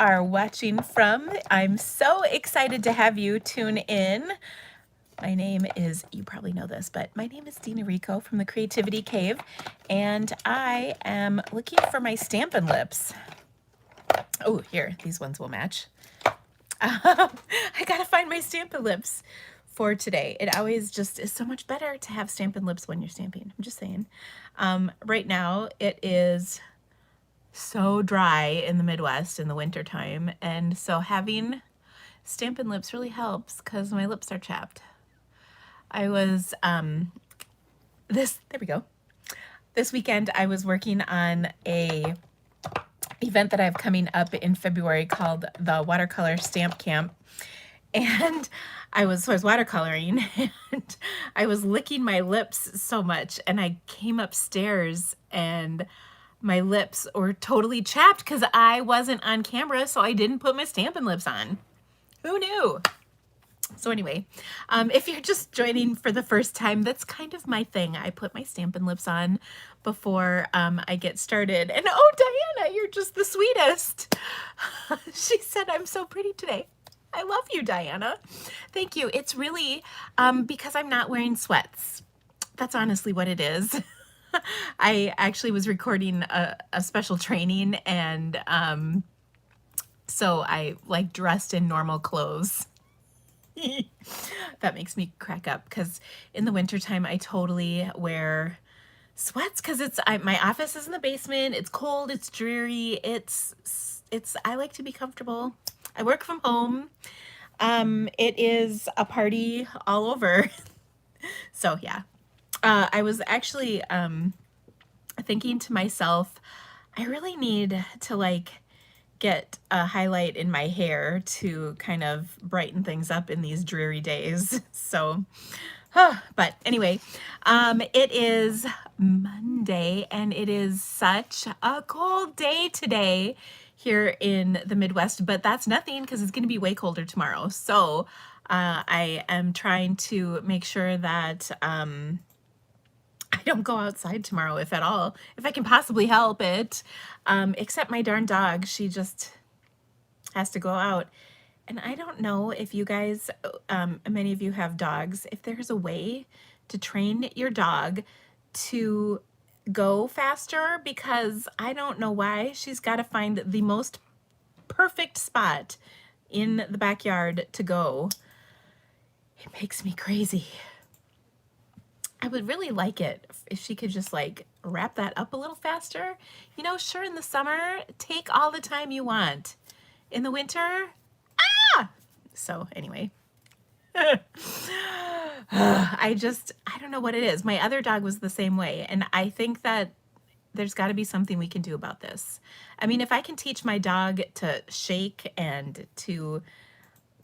are watching from. I'm so excited to have you tune in. My name is, you probably know this, but my name is Dina Rico from the Creativity Cave, and I am looking for my Stampin' Lips. Oh, here, these ones will match. I gotta find my Stampin' Lips for today. It always just is so much better to have Stampin' Lips when you're stamping. I'm just saying. Right now, it is so dry in the Midwest in the winter time, and so having Stampin' Lips really helps because my lips are chapped. I was there we go. This weekend I was working on a event that I have coming up in February called the Watercolor Stamp Camp, and I was watercoloring and I was licking my lips so much, and I came upstairs and my lips were totally chapped because I wasn't on camera, so I didn't put my Stampin' Lips on. Who knew? So anyway, if you're just joining for the first time, that's kind of my thing. I put my Stampin' Lips on before I get started. And oh, Diana, you're just the sweetest. She said, I'm so pretty today. I love you, Diana. Thank you. It's really because I'm not wearing sweats. That's honestly what it is. I actually was recording a special training, and so I like dressed in normal clothes. That makes me crack up because in the wintertime I totally wear sweats because my office is in the basement. It's cold, it's dreary, I like to be comfortable. I work from home. It is a party all over. So yeah. I was actually thinking to myself, I really need to like get a highlight in my hair to kind of brighten things up in these dreary days. So, but anyway, it is Monday and it is such a cold day today here in the Midwest, but that's nothing because it's going to be way colder tomorrow. So I am trying to make sure that I don't go outside tomorrow, if at all, if I can possibly help it. Except my darn dog, she just has to go out. And I don't know if you guys, many of you have dogs, if there's a way to train your dog to go faster, because I don't know why she's got to find the most perfect spot in the backyard to go. It makes me crazy. I would really like it if she could just like wrap that up a little faster. You know, sure, in the summer, take all the time you want. In the winter, So anyway, I don't know what it is. My other dog was the same way. And I think that there's got to be something we can do about this. I mean, if I can teach my dog to shake and to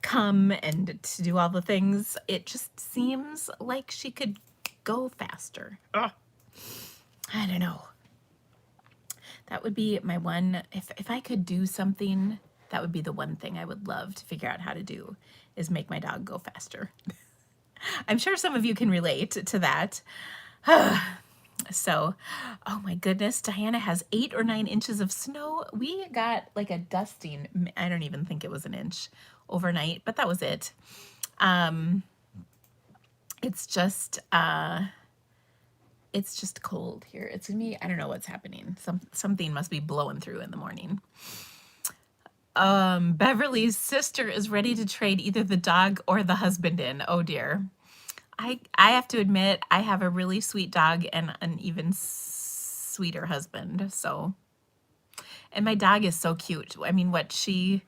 come and to do all the things, it just seems like she could go faster. Ugh. I don't know. That would be my one, if I could do something, that would be the one thing I would love to figure out how to do, is make my dog go faster. I'm sure some of you can relate to that. So, oh my goodness, Diana has 8 or 9 inches of snow. We got like a dusting, I don't even think it was an inch overnight, but that was it. It's just cold here. It's gonna be, I don't know what's happening. Something must be blowing through in the morning. Beverly's sister is ready to trade either the dog or the husband in. Oh dear. I have to admit, I have a really sweet dog and an even sweeter husband. So, and my dog is so cute. I mean, what she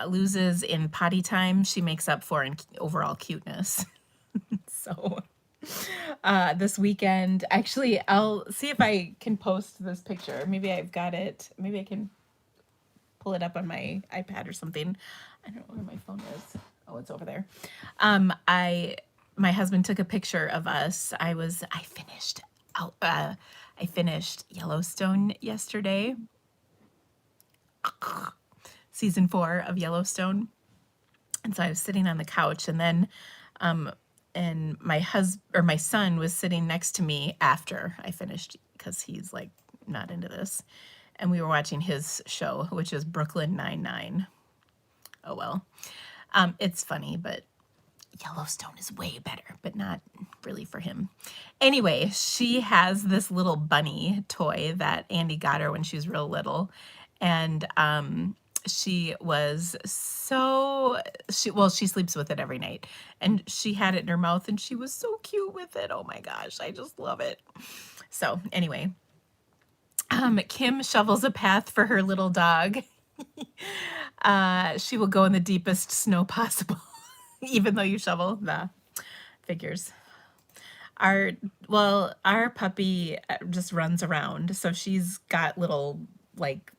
loses in potty time, she makes up for in overall cuteness. So, this weekend, actually, I'll see if I can post this picture. Maybe I've got it. Maybe I can pull it up on my iPad or something. I don't know where my phone is. Oh, it's over there. My husband took a picture of us. I finished Yellowstone yesterday. Season 4 of Yellowstone. And so I was sitting on the couch, and then and my son was sitting next to me after I finished, because he's like not into this. and we were watching his show, which is Brooklyn Nine-Nine. Oh well. It's funny, but Yellowstone is way better, but not really for him. Anyway, she has this little bunny toy that Andy got her when she was real little. And she was she sleeps with it every night. And she had it in her mouth and she was so cute with it. Oh my gosh, I just love it. So anyway, Kim shovels a path for her little dog. She will go in the deepest snow possible. Even though you shovel, the figures. Our puppy just runs around, so she's got little like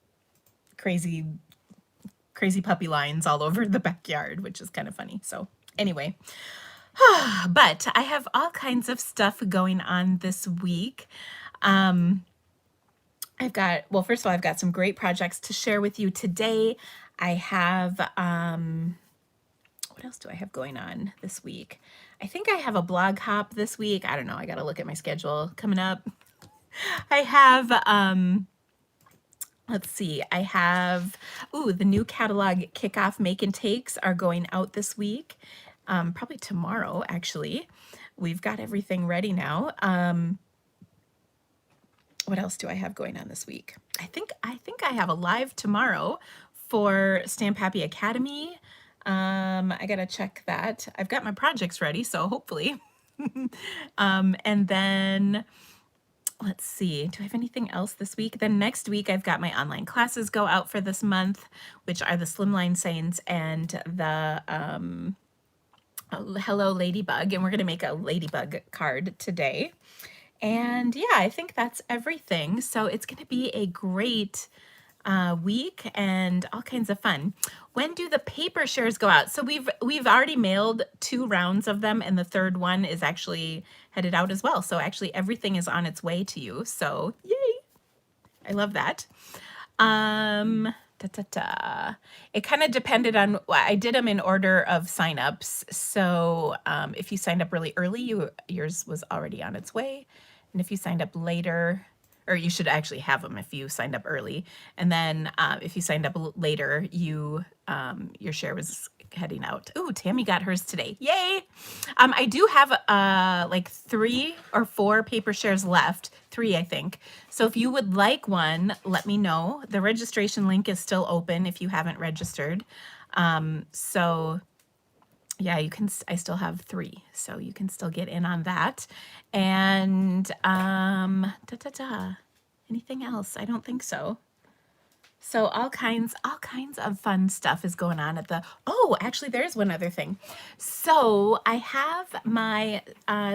crazy puppy lines all over the backyard, which is kind of funny. So anyway, but I have all kinds of stuff going on this week. First of all, I've got some great projects to share with you today. I have what else do I have going on this week? I think I have a blog hop this week. I don't know. I got to look at my schedule coming up. I have, let's see. I have, the new catalog kickoff make and takes are going out this week. Probably tomorrow, actually. We've got everything ready now. What else do I have going on this week? I think I have a live tomorrow for Stamp Happy Academy. I gotta check that. I've got my projects ready, so hopefully. And then let's see, do I have anything else this week? Then next week I've got my online classes go out for this month, which are the Slimline Saints and the Hello Ladybug, and we're gonna make a Ladybug card today. And yeah, I think that's everything. So it's gonna be a great week and all kinds of fun. When do the paper shares go out? So we've already mailed 2 rounds of them, and the 3rd one is actually headed out as well. So actually everything is on its way to you. So yay! I love that. It kind of depended on, I did them in order of signups. So if you signed up really early, yours was already on its way. And if you signed up later, or you should actually have them if you signed up early. And then if you signed up later, your share was heading out. Ooh, Tammy got hers today. Yay! I do have like 3 or 4 paper shares left. 3, I think. So if you would like one, let me know. The registration link is still open if you haven't registered. So yeah, you can, I still have 3, so you can still get in on that. And anything else? I don't think so. So all kinds of fun stuff is going on at the, actually there's one other thing. So I have my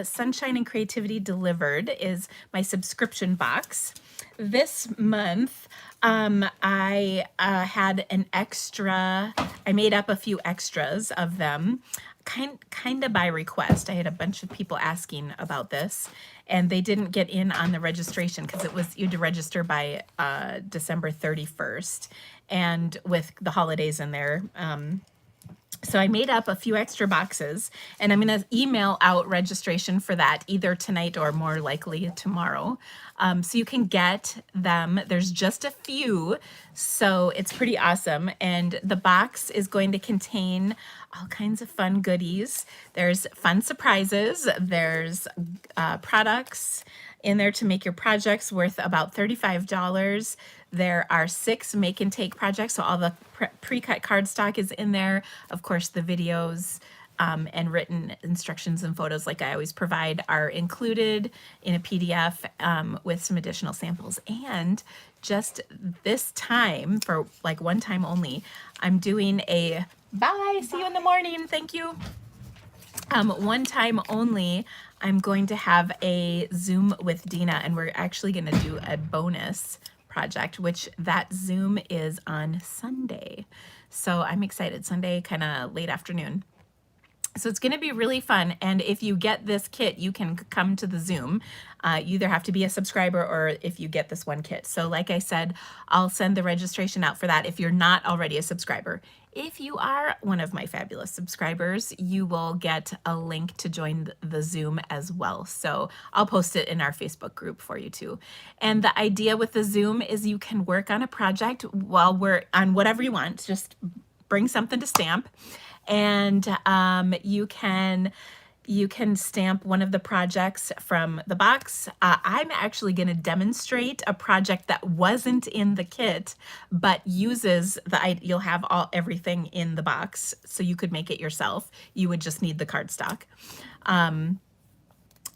Sunshine and Creativity Delivered is my subscription box. This month, I had an extra, I made up a few extras of them, kind of by request. I had a bunch of people asking about this, and they didn't get in on the registration because it was, you had to register by December 31st, and with the holidays in there. So I made up a few extra boxes, and I'm going to email out registration for that either tonight or more likely tomorrow. So you can get them. There's just a few, so it's pretty awesome. And the box is going to contain all kinds of fun goodies. There's fun surprises. There's products in there to make your projects worth about $35. There are 6 make and take projects, so all the pre-cut cardstock is in there. Of course, the videos and written instructions and photos, like I always provide, are included in a PDF with some additional samples. And just this time, for like one time only, I'm doing a bye, see you in the morning, thank you. One time only, I'm going to have a Zoom with Dina, and we're actually going to do a bonus project, which that Zoom is on Sunday. So I'm excited. Sunday, kind of late afternoon. So it's going to be really fun. And if you get this kit, you can come to the Zoom. You either have to be a subscriber or if you get this one kit. So like I said, I'll send the registration out for that if you're not already a subscriber. If you are one of my fabulous subscribers, you will get a link to join the Zoom as well. So I'll post it in our Facebook group for you too. And the idea with the Zoom is you can work on a project while we're on whatever you want. Just bring something to stamp. And you can stamp one of the projects from the box. I'm actually going to demonstrate a project that wasn't in the kit, but uses you'll have everything in the box, so you could make it yourself. You would just need the cardstock. And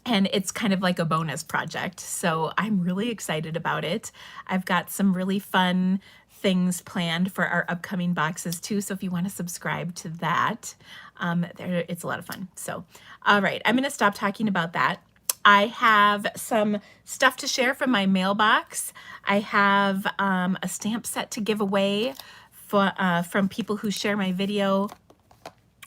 it's kind of like a bonus project. So I'm really excited about it. I've got some really fun things planned for our upcoming boxes too. So if you want to subscribe to that, it's a lot of fun. So, all right, I'm going to stop talking about that. I have some stuff to share from my mailbox. I have a stamp set to give away from people who share my video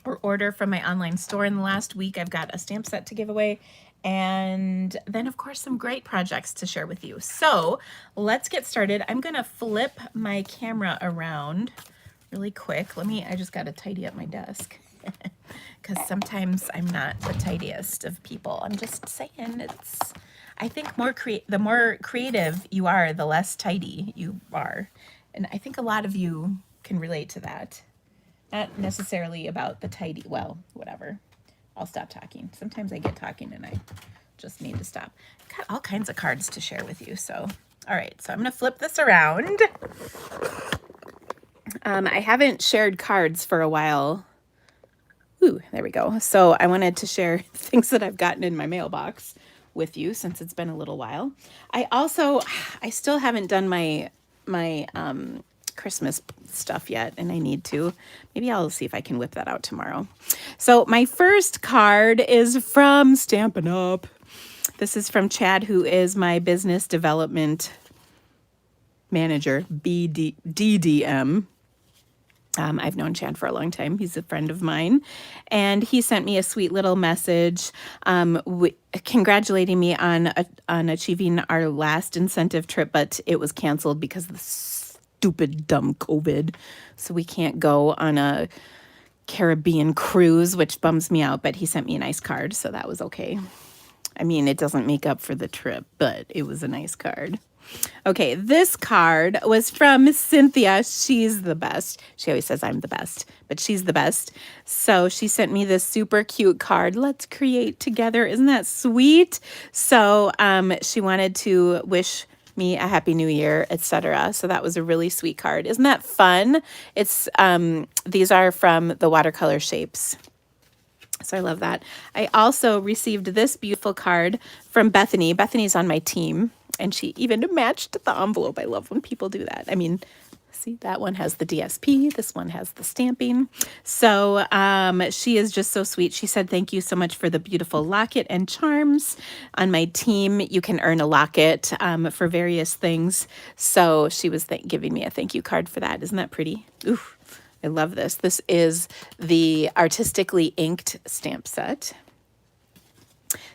or order from my online store in the last week. I've got a stamp set to give away. And then, of course, some great projects to share with you. So let's get started. I'm going to flip my camera around really quick. I just got to tidy up my desk because sometimes I'm not the tidiest of people. I'm just saying I think the more creative you are, the less tidy you are. And I think a lot of you can relate to that. Not necessarily about the tidy, well, whatever. I'll stop talking. Sometimes I get talking and I just need to stop. I've got all kinds of cards to share with you. So, all right, so I'm going to flip this around. I haven't shared cards for a while. Ooh, there we go. So I wanted to share things that I've gotten in my mailbox with you since it's been a little while. I still haven't done my Christmas stuff yet, and I need to. Maybe I'll see if I can whip that out tomorrow. So my first card is from Stampin' Up. This is from Chad, who is my business development manager, DDM. I've known Chad for a long time. He's a friend of mine. And he sent me a sweet little message congratulating me on achieving our last incentive trip, but it was canceled because of the stupid, dumb COVID. So we can't go on a Caribbean cruise, which bums me out, but he sent me a nice card, so that was okay. I mean, it doesn't make up for the trip, but it was a nice card. Okay, this card was from Cynthia. She's the best. She always says I'm the best, but she's the best. So she sent me this super cute card. Let's create together. Isn't that sweet? So she wanted to wish me a happy new year, etc. So that was a really sweet card. Isn't that fun? It's these are from the watercolor shapes. So I love that. I also received this beautiful card from Bethany. Bethany's on my team, and she even matched the envelope. I love when people do that. I mean, see, that one has the DSP. This one has the stamping. So she is just so sweet. She said, thank you so much for the beautiful locket and charms. On my team, you can earn a locket for various things. So she was giving me a thank you card for that. Isn't that pretty? Ooh, I love this. This is the artistically inked stamp set.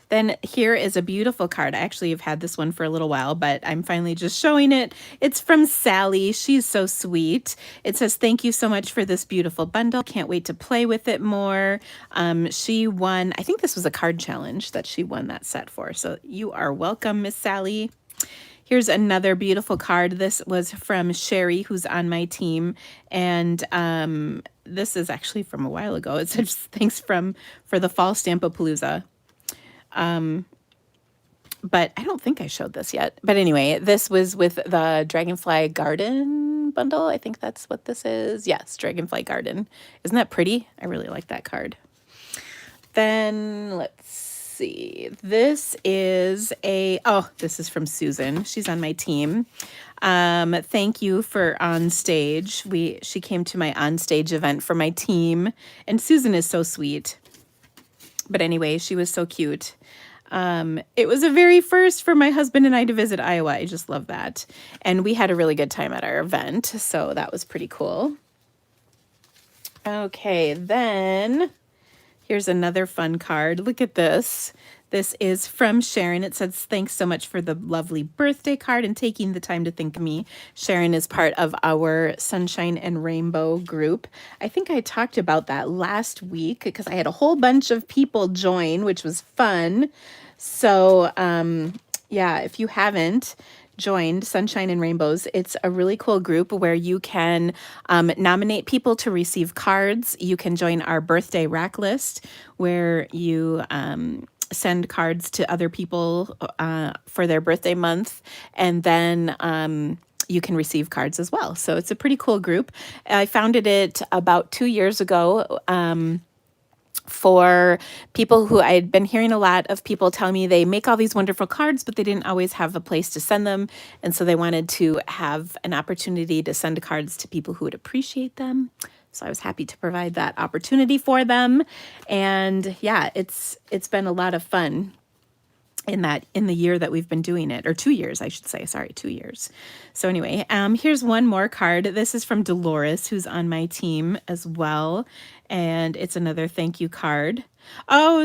Then here is a beautiful card. I actually have had this one for a little while, but I'm finally just showing it. It's from Sally. She's so sweet. It says, thank you so much for this beautiful bundle. Can't wait to play with it more. She won, I think this was a card challenge that she won that set for. So you are welcome, Miss Sally. Here's another beautiful card. This was from Sherry, who's on my team. And this is actually from a while ago. It says, thanks for the fall Stampapalooza. But I don't think I showed this yet. But anyway, this was with the Dragonfly Garden bundle. I think that's what this is. Yes, Dragonfly Garden. Isn't that pretty? I really like that card. Then let's see. This is this is from Susan. She's on my team. Thank you for On Stage. She came to my On Stage event for my team, and Susan is so sweet. But anyway, she was so cute. It was a very first for my husband and I to visit Iowa. I just love that. And we had a really good time at our event, so that was pretty cool. Okay, then Here's another fun card. Look at this. This is from Sharon. It says, thanks so much for the lovely birthday card and taking the time to think of me. Sharon is part of our Sunshine and Rainbow group. I think I talked about that last week because I had a whole bunch of people join, which was fun. So yeah, if you haven't joined Sunshine and Rainbows, it's a really cool group where you can nominate people to receive cards. You can join our birthday rack list where you send cards to other people for their birthday month, and then you can receive cards as well. So it's a pretty cool group. I founded it about 2 years ago for people who I had been hearing a lot of people tell me they make all these wonderful cards, but they didn't always have a place to send them. And so they wanted to have an opportunity to send cards to people who would appreciate them. So I was happy to provide that opportunity for them. And yeah, it's been a lot of fun in the year that we've been doing it, or 2 years, I should say. Sorry, 2 years. So anyway, here's one more card. This is from Dolores, who's on my team as well, and it's another thank you card. Oh,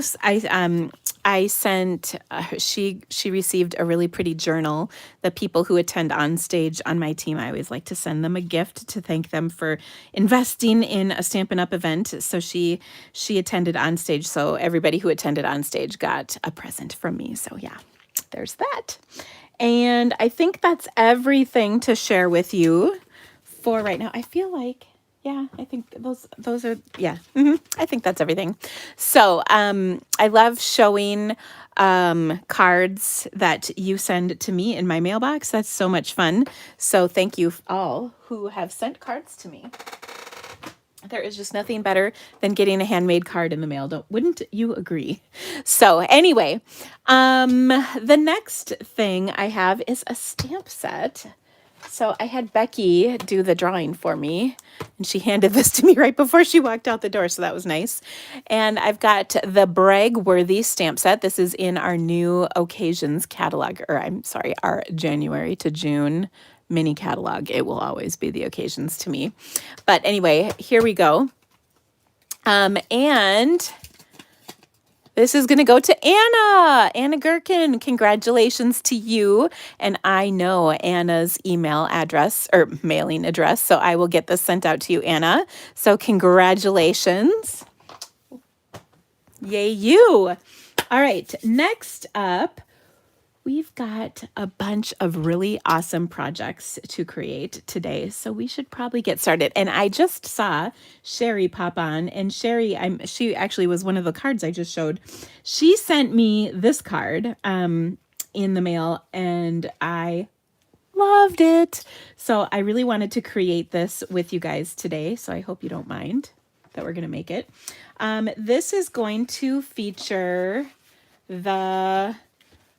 I sent, she received a really pretty journal. The people who attend on stage on my team, I always like to send them a gift to thank them for investing in a Stampin' Up! Event. So she attended on stage. So everybody who attended on stage got a present from me. So yeah, there's that. And I think that's everything to share with you for right now. I feel like, yeah, I think those are, yeah, I think that's everything. So I love showing cards that you send to me in my mailbox. That's so much fun. So thank you all who have sent cards to me. There is just nothing better than getting a handmade card in the mail. Wouldn't you agree? So anyway, the next thing I have is a stamp set. So I had Becky do the drawing for me, and she handed this to me right before she walked out the door, so that was nice. And I've got the Brag-worthy stamp set. This is in our new occasions catalog, or I'm sorry, our January to June mini catalog. It will always be the occasions to me. But anyway, here we go. And this is going to go to Anna Gherkin. Congratulations to you. And I know Anna's email address or mailing address, so I will get this sent out to you, Anna. So congratulations. Yay, you. All right, next up, we've got a bunch of really awesome projects to create today, so we should probably get started. And I just saw Sherry pop on, and Sherry, she actually was one of the cards I just showed. She sent me this card in the mail, and I loved it. So I really wanted to create this with you guys today, so I hope you don't mind that we're going to make it. This is going to feature the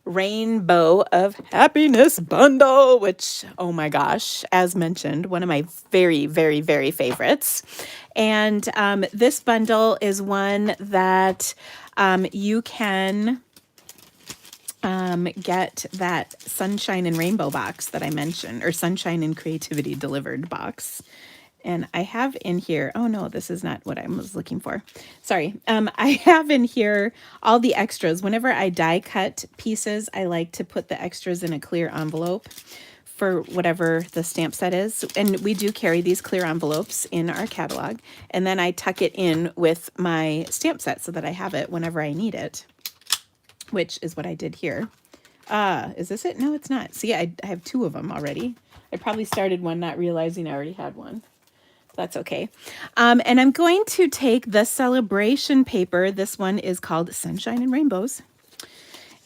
Rainbow of Happiness bundle, which, oh my gosh, as mentioned, one of my very, very, very favorites. And this bundle is one that you can get that Sunshine and Rainbow box that I mentioned, or Sunshine and Creativity Delivered box. And I have in here, oh no, this is not what I was looking for. Sorry. I have in here all the extras. Whenever I die cut pieces, I like to put the extras in a clear envelope for whatever the stamp set is. And we do carry these clear envelopes in our catalog. And then I tuck it in with my stamp set so that I have it whenever I need it, which is what I did here. Is this it? No, it's not. See, I have 2 of them already. I probably started one not realizing I already had one. That's okay. And I'm going to take the celebration paper. This one is called Sunshine and Rainbows.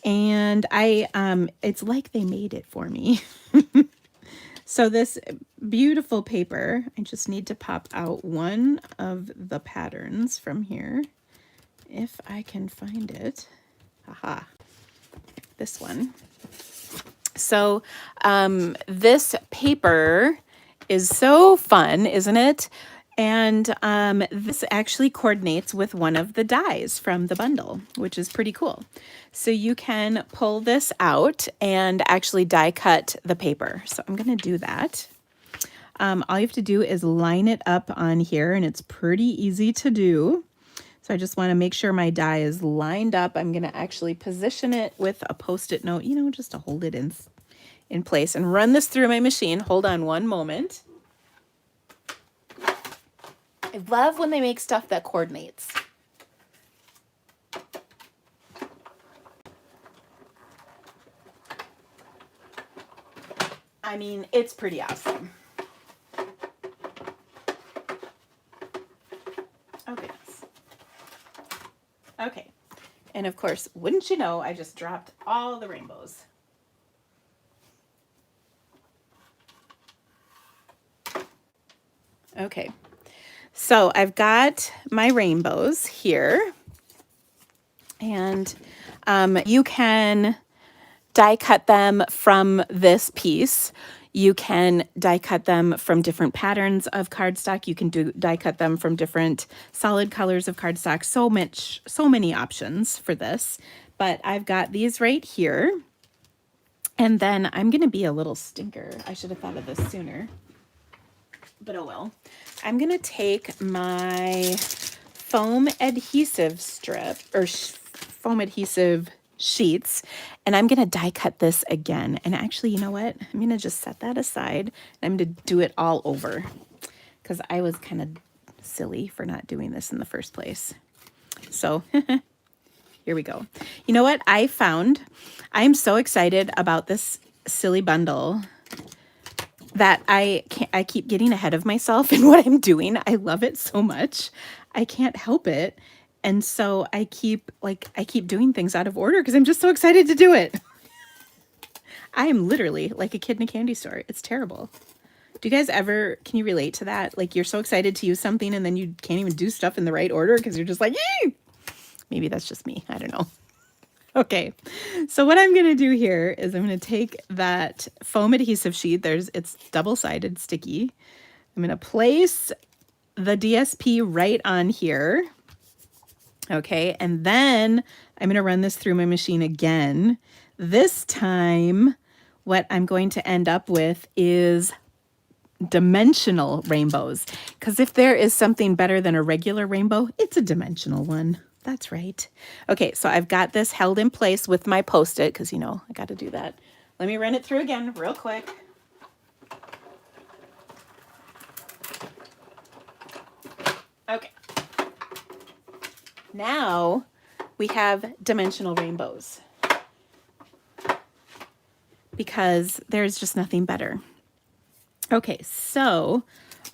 And it's like they made it for me. So this beautiful paper, I just need to pop out one of the patterns from here. If I can find it. Aha. This one. So this paper is so fun, isn't it? And this actually coordinates with one of the dies from the bundle, which is pretty cool. So you can pull this out and actually die cut the paper. So I'm going to do that. All you have to do is line it up on here, and it's pretty easy to do. So So I just want to make sure my die is lined up. I'm going to actually position it with a Post-it note, you know, just to hold it in place, and run this through my machine. Hold on one moment. I love when they make stuff that coordinates. I mean, it's pretty awesome. Oh, goodness. Okay. And of course, wouldn't you know, I just dropped all the rainbows. Okay. So I've got my rainbows here. And you can die cut them from this piece. You can die cut them from different patterns of cardstock. You can die cut them from different solid colors of cardstock. So many options for this. But I've got these right here. And then I'm going to be a little stinker. I should have thought of this sooner. But oh well. I'm going to take my foam adhesive strip, or foam adhesive sheets, and I'm going to die cut this again. And actually, you know what? I'm going to just set that aside, and I'm going to do it all over, because I was kind of silly for not doing this in the first place. So here we go. You know what I found? I'm so excited about this silly bundle that I keep getting ahead of myself in what I'm doing. I love it so much. I can't help it. And so I keep doing things out of order because I'm just so excited to do it. I am literally like a kid in a candy store. It's terrible. Do you guys ever, can you relate to that? Like, you're so excited to use something and then you can't even do stuff in the right order because you're just like, yee! Maybe that's just me. I don't know. Okay, so what I'm going to do here is I'm going to take that foam adhesive sheet. It's double-sided, sticky. I'm going to place the DSP right on here. Okay, and then I'm going to run this through my machine again. This time, what I'm going to end up with is dimensional rainbows. Because if there is something better than a regular rainbow, it's a dimensional one. That's right. Okay, so I've got this held in place with my Post-it, because, you know, I got to do that. Let me run it through again real quick. Okay. Now we have dimensional rainbows, because there's just nothing better. Okay, so,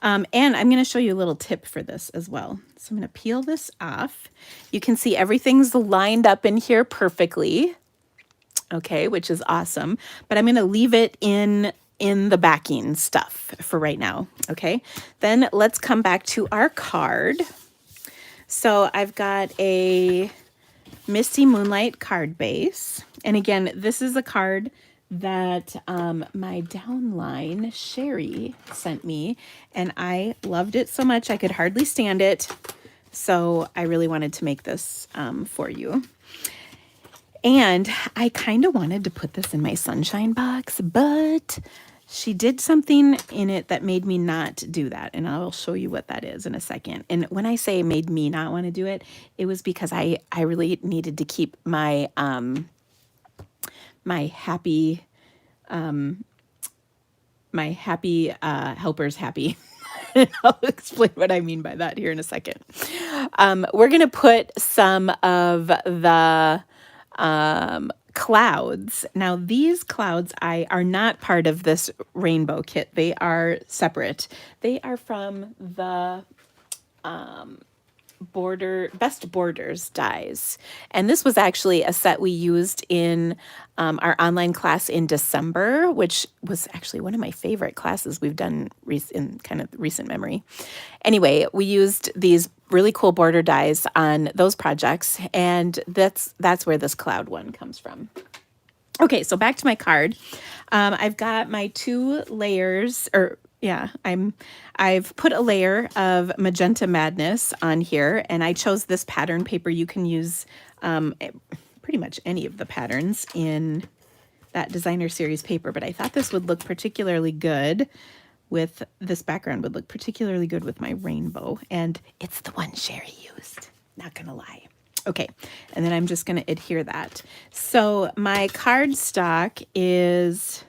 and I'm going to show you a little tip for this as well. So I'm going to peel this off. You can see everything's lined up in here perfectly. Okay, which is awesome. But I'm going to leave it in the backing stuff for right now. Okay, then let's come back to our card. So I've got a Misty Moonlight card base. And again, this is a card that my downline, Sherry, sent me. And I loved it so much I could hardly stand it. So I really wanted to make this for you. And I kind of wanted to put this in my Sunshine box, but she did something in it that made me not do that. And I'll show you what that is in a second. And when I say made me not want to do it, it was because I really needed to keep my my happy helpers happy. I'll explain what I mean by that here in a second. We're going to put some of the clouds. Now, these clouds are not part of this rainbow kit. They are separate. They are from the Best Borders dies. And this was actually a set we used in our online class in December, which was actually one of my favorite classes we've done in kind of recent memory. Anyway, we used these really cool border dies on those projects, and that's where this cloud one comes from. Okay, so back to my card. I've got my 2 layers, or yeah, I've put a layer of Magenta Madness on here, and I chose this pattern paper. You can use pretty much any of the patterns in that designer series paper, but I thought this would look particularly good with this background, would look particularly good with my rainbow, and it's the one Sherry used. Not gonna lie. Okay, and then I'm just gonna adhere that. So my cardstock is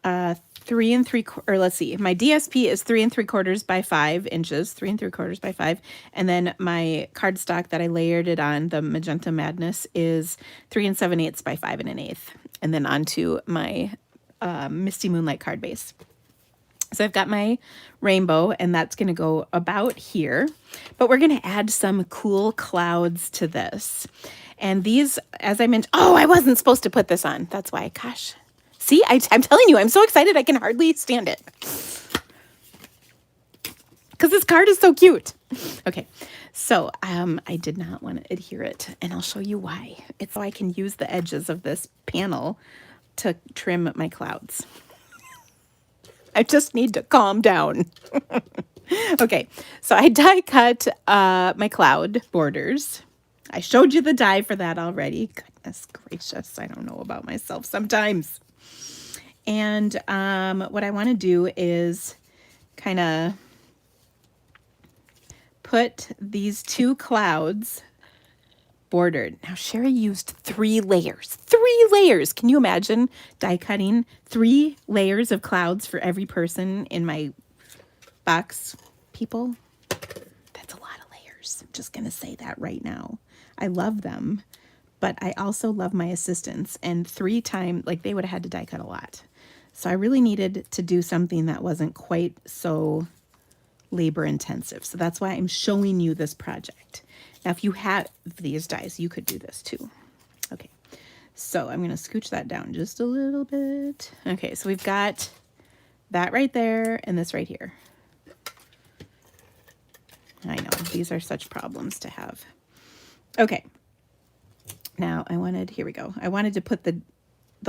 3 3/4, or let's see, my DSP is 3 3/4 by 5 inches, 3 3/4 by 5, and then my cardstock that I layered it on, the Magenta Madness, is 3 7/8 by 5 1/8, and then onto my Misty Moonlight card base. So I've got my rainbow, and that's going to go about here, but we're going to add some cool clouds to this. And these, as I mentioned, oh, I wasn't supposed to put this on. That's why, gosh. See, I'm telling you, I'm so excited I can hardly stand it. Because this card is so cute. Okay, so I did not want to adhere it, and I'll show you why. It's so I can use the edges of this panel to trim my clouds. I just need to calm down. Okay, so I die cut my cloud borders. I showed you the die for that already. Goodness gracious, I don't know about myself sometimes. And what I want to do is kind of put these 2 clouds bordered. Now, Sherry used 3 layers. 3 layers! Can you imagine die cutting 3 layers of clouds for every person in my box, people? That's a lot of layers. I'm just going to say that right now. I love them, but I also love my assistants. And 3 times, like, they would have had to die cut a lot. So I really needed to do something that wasn't quite so labor intensive. So that's why I'm showing you this project. Now, if you have these dies, you could do this too. Okay, so I'm going to scooch that down just a little bit. Okay, so we've got that right there and this right here. I know, these are such problems to have. Okay, now here we go. I wanted to put the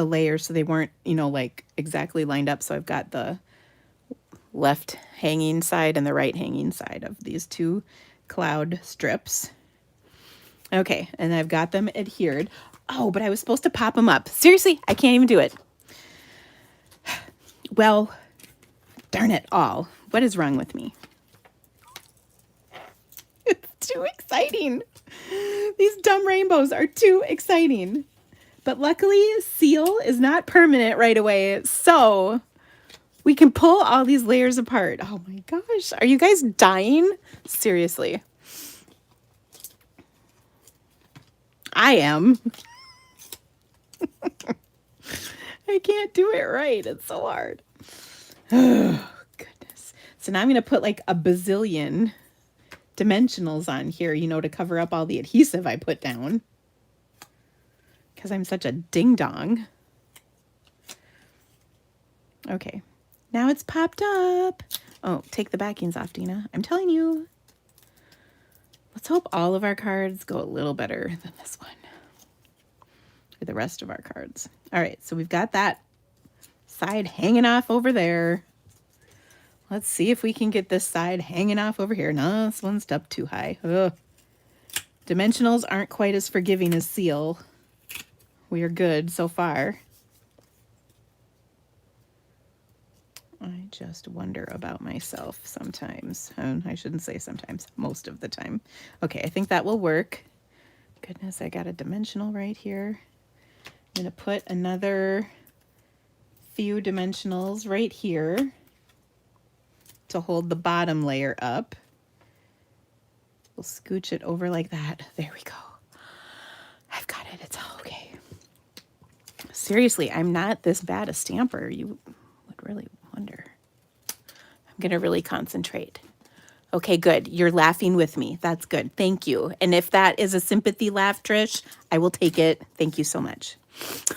layers so they weren't, you know, like exactly lined up. So I've got the left hanging side and the right hanging side of these 2 cloud strips. Okay, and I've got them adhered. Oh, but I was supposed to pop them up. Seriously, I can't even do it. Well, darn it all. What is wrong with me? It's too exciting. These dumb rainbows are too exciting. But luckily, seal is not permanent right away, so we can pull all these layers apart. Oh my gosh, are you guys dying? Seriously. I am. I can't do it right. It's so hard. Oh, goodness. So now I'm going to put like a bazillion dimensionals on here, you know, to cover up all the adhesive I put down. Because I'm such a ding-dong. Okay. Now it's popped up. Oh, take the backings off, Dina. I'm telling you. Let's hope all of our cards go a little better than this one. Or the rest of our cards. All right, so we've got that side hanging off over there. Let's see if we can get this side hanging off over here. No, this one's up too high. Ugh. Dimensionals aren't quite as forgiving as seal. We are good so far. I just wonder about myself sometimes. I shouldn't say sometimes, most of the time. Okay, I think that will work. Goodness, I got a dimensional right here. I'm going to put another few dimensionals right here to hold the bottom layer up. We'll scooch it over like that. There we go. I've got it. It's all okay. Seriously, I'm not this bad a stamper. You would really wonder. I'm going to really concentrate. Okay, good. You're laughing with me. That's good. Thank you. And if that is a sympathy laugh, Trish, I will take it. Thank you so much.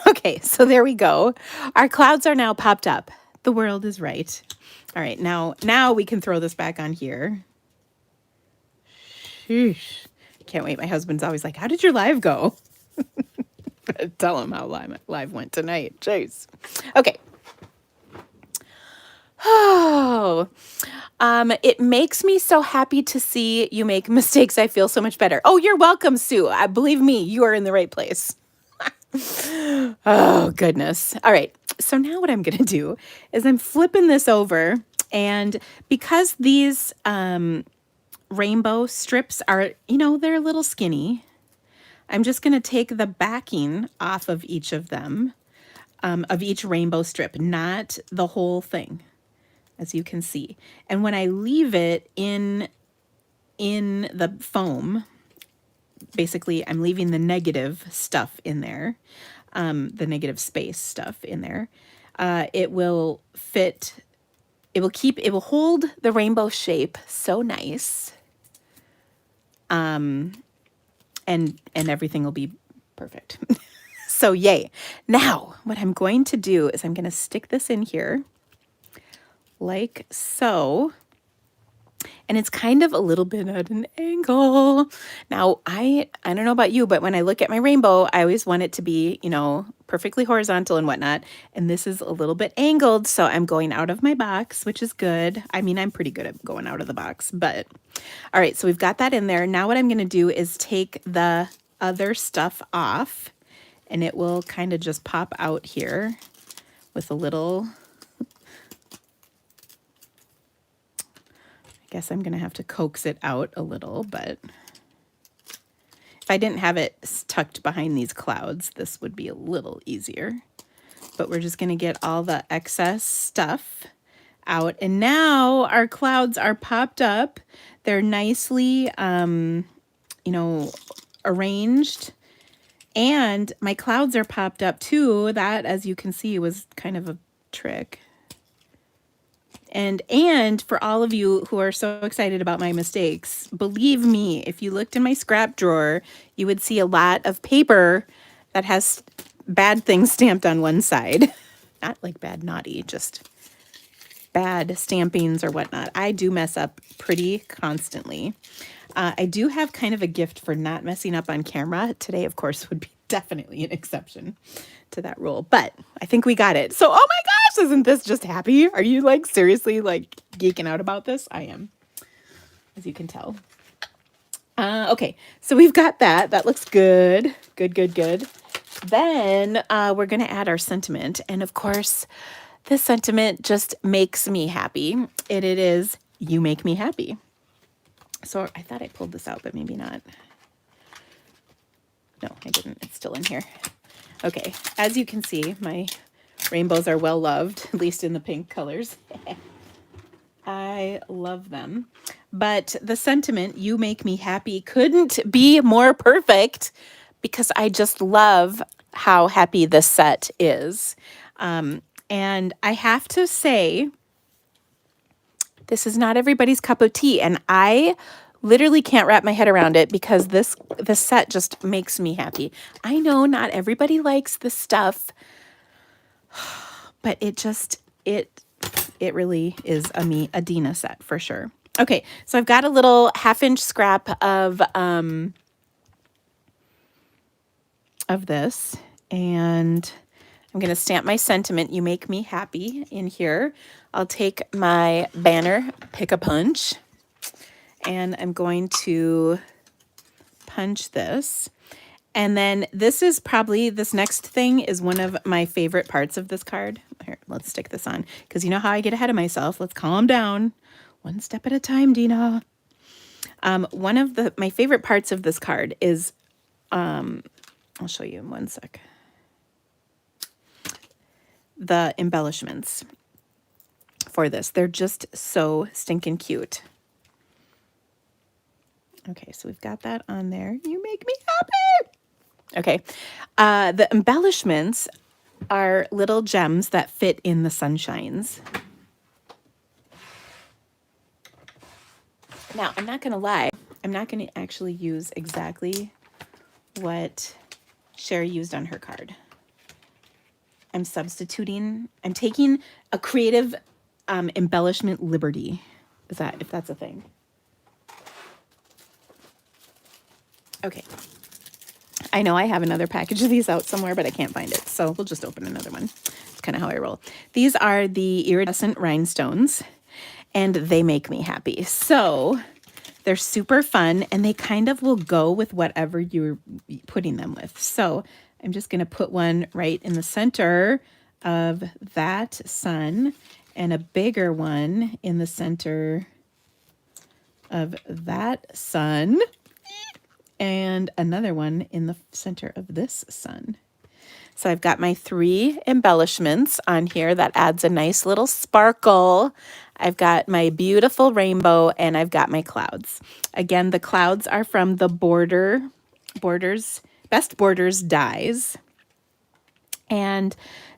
Okay, so there we go. Our clouds are now popped up. The world is right. All right, now we can throw this back on here. Sheesh. Can't wait. My husband's always like, how did your live go? Tell him how live went tonight. Jeez. Okay. Oh, it makes me so happy to see you make mistakes. I feel so much better. Oh, you're welcome, Sue. Believe me, you are in the right place. Oh, goodness. All right. So now what I'm going to do is I'm flipping this over. And because these rainbow strips are, you know, they're a little skinny. I'm just going to take the backing off of each of them, of each rainbow strip, not the whole thing, as you can see. And when I leave it in the foam, basically I'm leaving the negative stuff in there, the negative space stuff in there. It will fit, it will hold the rainbow shape so nice. And everything will be perfect. So yay. Now, what I'm going to do is I'm going to stick this in here like so. And it's kind of a little bit at an angle. Now, I don't know about you, but when I look at my rainbow, I always want it to be, you know, perfectly horizontal and whatnot. And this is a little bit angled, so I'm going out of my box, which is good. I mean, I'm pretty good at going out of the box, but all right, so we've got that in there. Now what I'm going to do is take the other stuff off, and it will kind of just pop out here with a little, I guess I'm going to have to coax it out a little, but if I didn't have it tucked behind these clouds, this would be a little easier. But we're just going to get all the excess stuff out. And now our clouds are popped up. They're nicely, you know, arranged. And my clouds are popped up too. That, as you can see, was kind of a trick. And for all of you who are so excited about my mistakes, believe me, if you looked in my scrap drawer, you would see a lot of paper that has bad things stamped on one side. Not like bad naughty, just bad stampings or whatnot. I do mess up pretty constantly. I do have kind of a gift for not messing up on camera. Today, of course, would be definitely an exception to that rule, but I think we got it. So, oh my gosh, isn't this just happy? Are you like seriously like geeking out about this? I am, as you can tell. Okay, so we've got that. That looks good. Good, good, good. Then we're going to add our sentiment. And of course, this sentiment just makes me happy. It is, you make me happy. So I thought I pulled this out, but maybe not. No, I didn't. It's still in here. Okay, as you can see, my rainbows are well loved, at least in the pink colors. I love them. But the sentiment, you make me happy, couldn't be more perfect because I just love how happy this set is. And I have to say, this is not everybody's cup of tea, and I literally can't wrap my head around it because this set just makes me happy. I know not everybody likes this stuff, but it really is a Dina set for sure. Okay, so I've got a little 1/2-inch scrap of this, and I'm going to stamp my sentiment, you make me happy, in here. I'll take my banner, pick a punch, and I'm going to punch this. And then this is probably, this next thing is one of my favorite parts of this card. Here, let's stick this on, because you know how I get ahead of myself. Let's calm down. One step at a time, Dina. One of my favorite parts of this card is, I'll show you in one sec. The embellishments for this. They're just so stinking cute. Okay, so we've got that on there. You make me happy. Okay, the embellishments are little gems that fit in the sunshines. Now, I'm not going to lie. I'm not going to actually use exactly what Sherry used on her card. I'm substituting. I'm taking a creative embellishment liberty. If that's a thing. Okay. I know I have another package of these out somewhere, but I can't find it. So we'll just open another one. It's kind of how I roll. These are the iridescent rhinestones, and they make me happy. So they're super fun, and they kind of will go with whatever you're putting them with. So I'm just going to put one right in the center of that sun, and a bigger one in the center of that sun, and another one in the center of this sun. So I've got my 3 embellishments on here that adds a nice little sparkle. I've got my beautiful rainbow, and I've got my clouds. Again, the clouds are from the Best Borders dies. And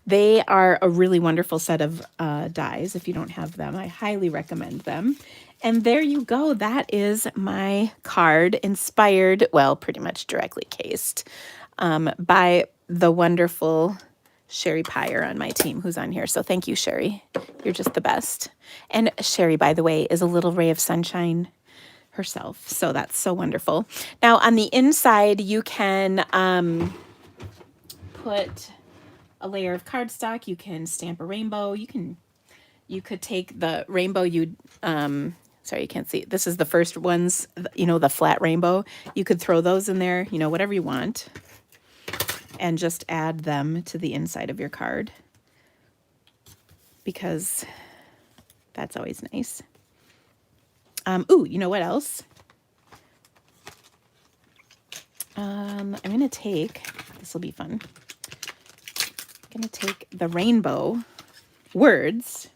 they are a really wonderful set of dies. If you don't have them, I highly recommend them. And there you go. That is my card inspired, well, pretty much directly cased by the wonderful Sherry Pyre on my team who's on here. So thank you, Sherry. You're just the best. And Sherry, by the way, is a little ray of sunshine herself. So that's so wonderful. Now on the inside, you can put a layer of cardstock. You can stamp a rainbow. You could take the rainbow sorry, you can't see. This is the first ones, you know, the flat rainbow. You could throw those in there, you know, whatever you want, and just add them to the inside of your card, because that's always nice. Ooh, you know what else? I'm going to take, this will be fun. I'm going to take the rainbow words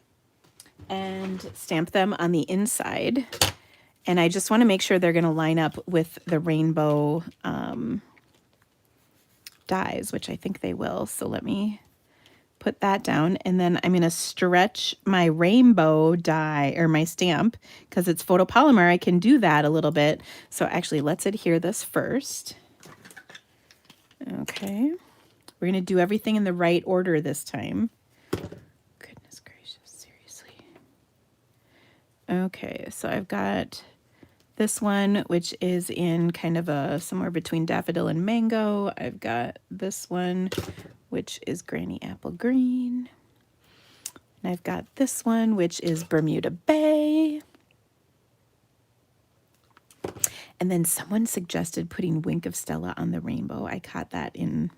and stamp them on the inside. And I just want to make sure they're going to line up with the rainbow dies, which I think they will. So let me put that down. And then I'm going to stretch my rainbow die, or my stamp, because it's photopolymer. I can do that a little bit. So actually, let's adhere this first. Okay. We're going to do everything in the right order this time. Goodness gracious, seriously. Okay, so I've got this one, which is in kind of a somewhere between daffodil and mango. I've got this one, which is granny apple green. And I've got this one, which is Bermuda Bay. And then someone suggested putting Wink of Stella on the rainbow. I caught that in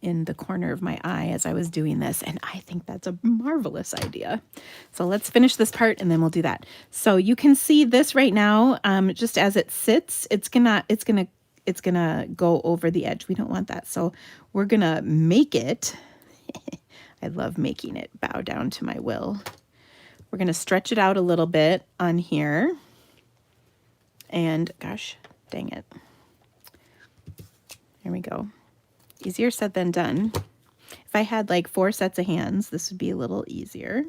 the corner of my eye as I was doing this, and I think that's a marvelous idea. So let's finish this part and then we'll do that. So you can see this right now, just as it sits, it's gonna go over the edge. We don't want that. So we're gonna make it, I love making it bow down to my will. We're gonna stretch it out a little bit on here. And gosh, dang it. There we go. Easier said than done. If I had like 4 sets of hands, this would be a little easier.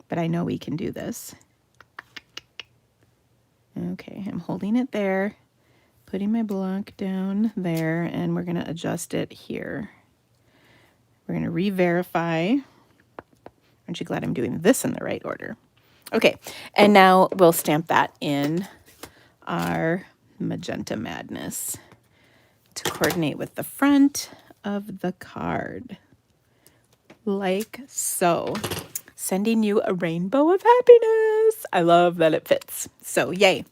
But I know we can do this. Okay, I'm holding it there, putting my block down there, and we're going to adjust it here. We're going to re-verify. Aren't you glad I'm doing this in the right order? Okay, and now we'll stamp that in our Magenta Madness to coordinate with the front of the card, like so. Sending you a rainbow of happiness. I love that it fits. So yay.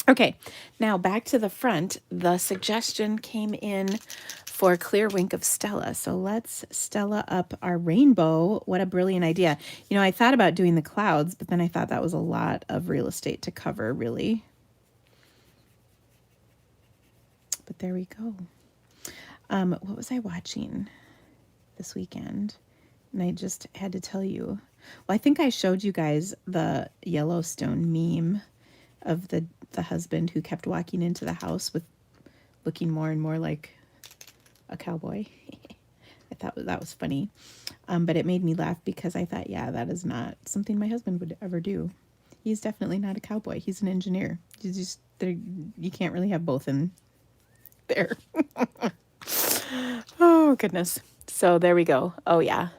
Okay, now back to the front. The suggestion came in for clear Wink of Stella. So let's Stella up our rainbow. What a brilliant idea. You know, I thought about doing the clouds, but then I thought that was a lot of real estate to cover, really. But there we go. What was I watching this weekend? And I just had to tell you. Well, I think I showed you guys the Yellowstone meme of the husband who kept walking into the house with looking more and more like a cowboy. I thought that was funny. But it made me laugh because I thought, yeah, that is not something my husband would ever do. He's definitely not a cowboy. He's an engineer. You can't really have both in there. Oh, goodness. So there we go. Oh, yeah.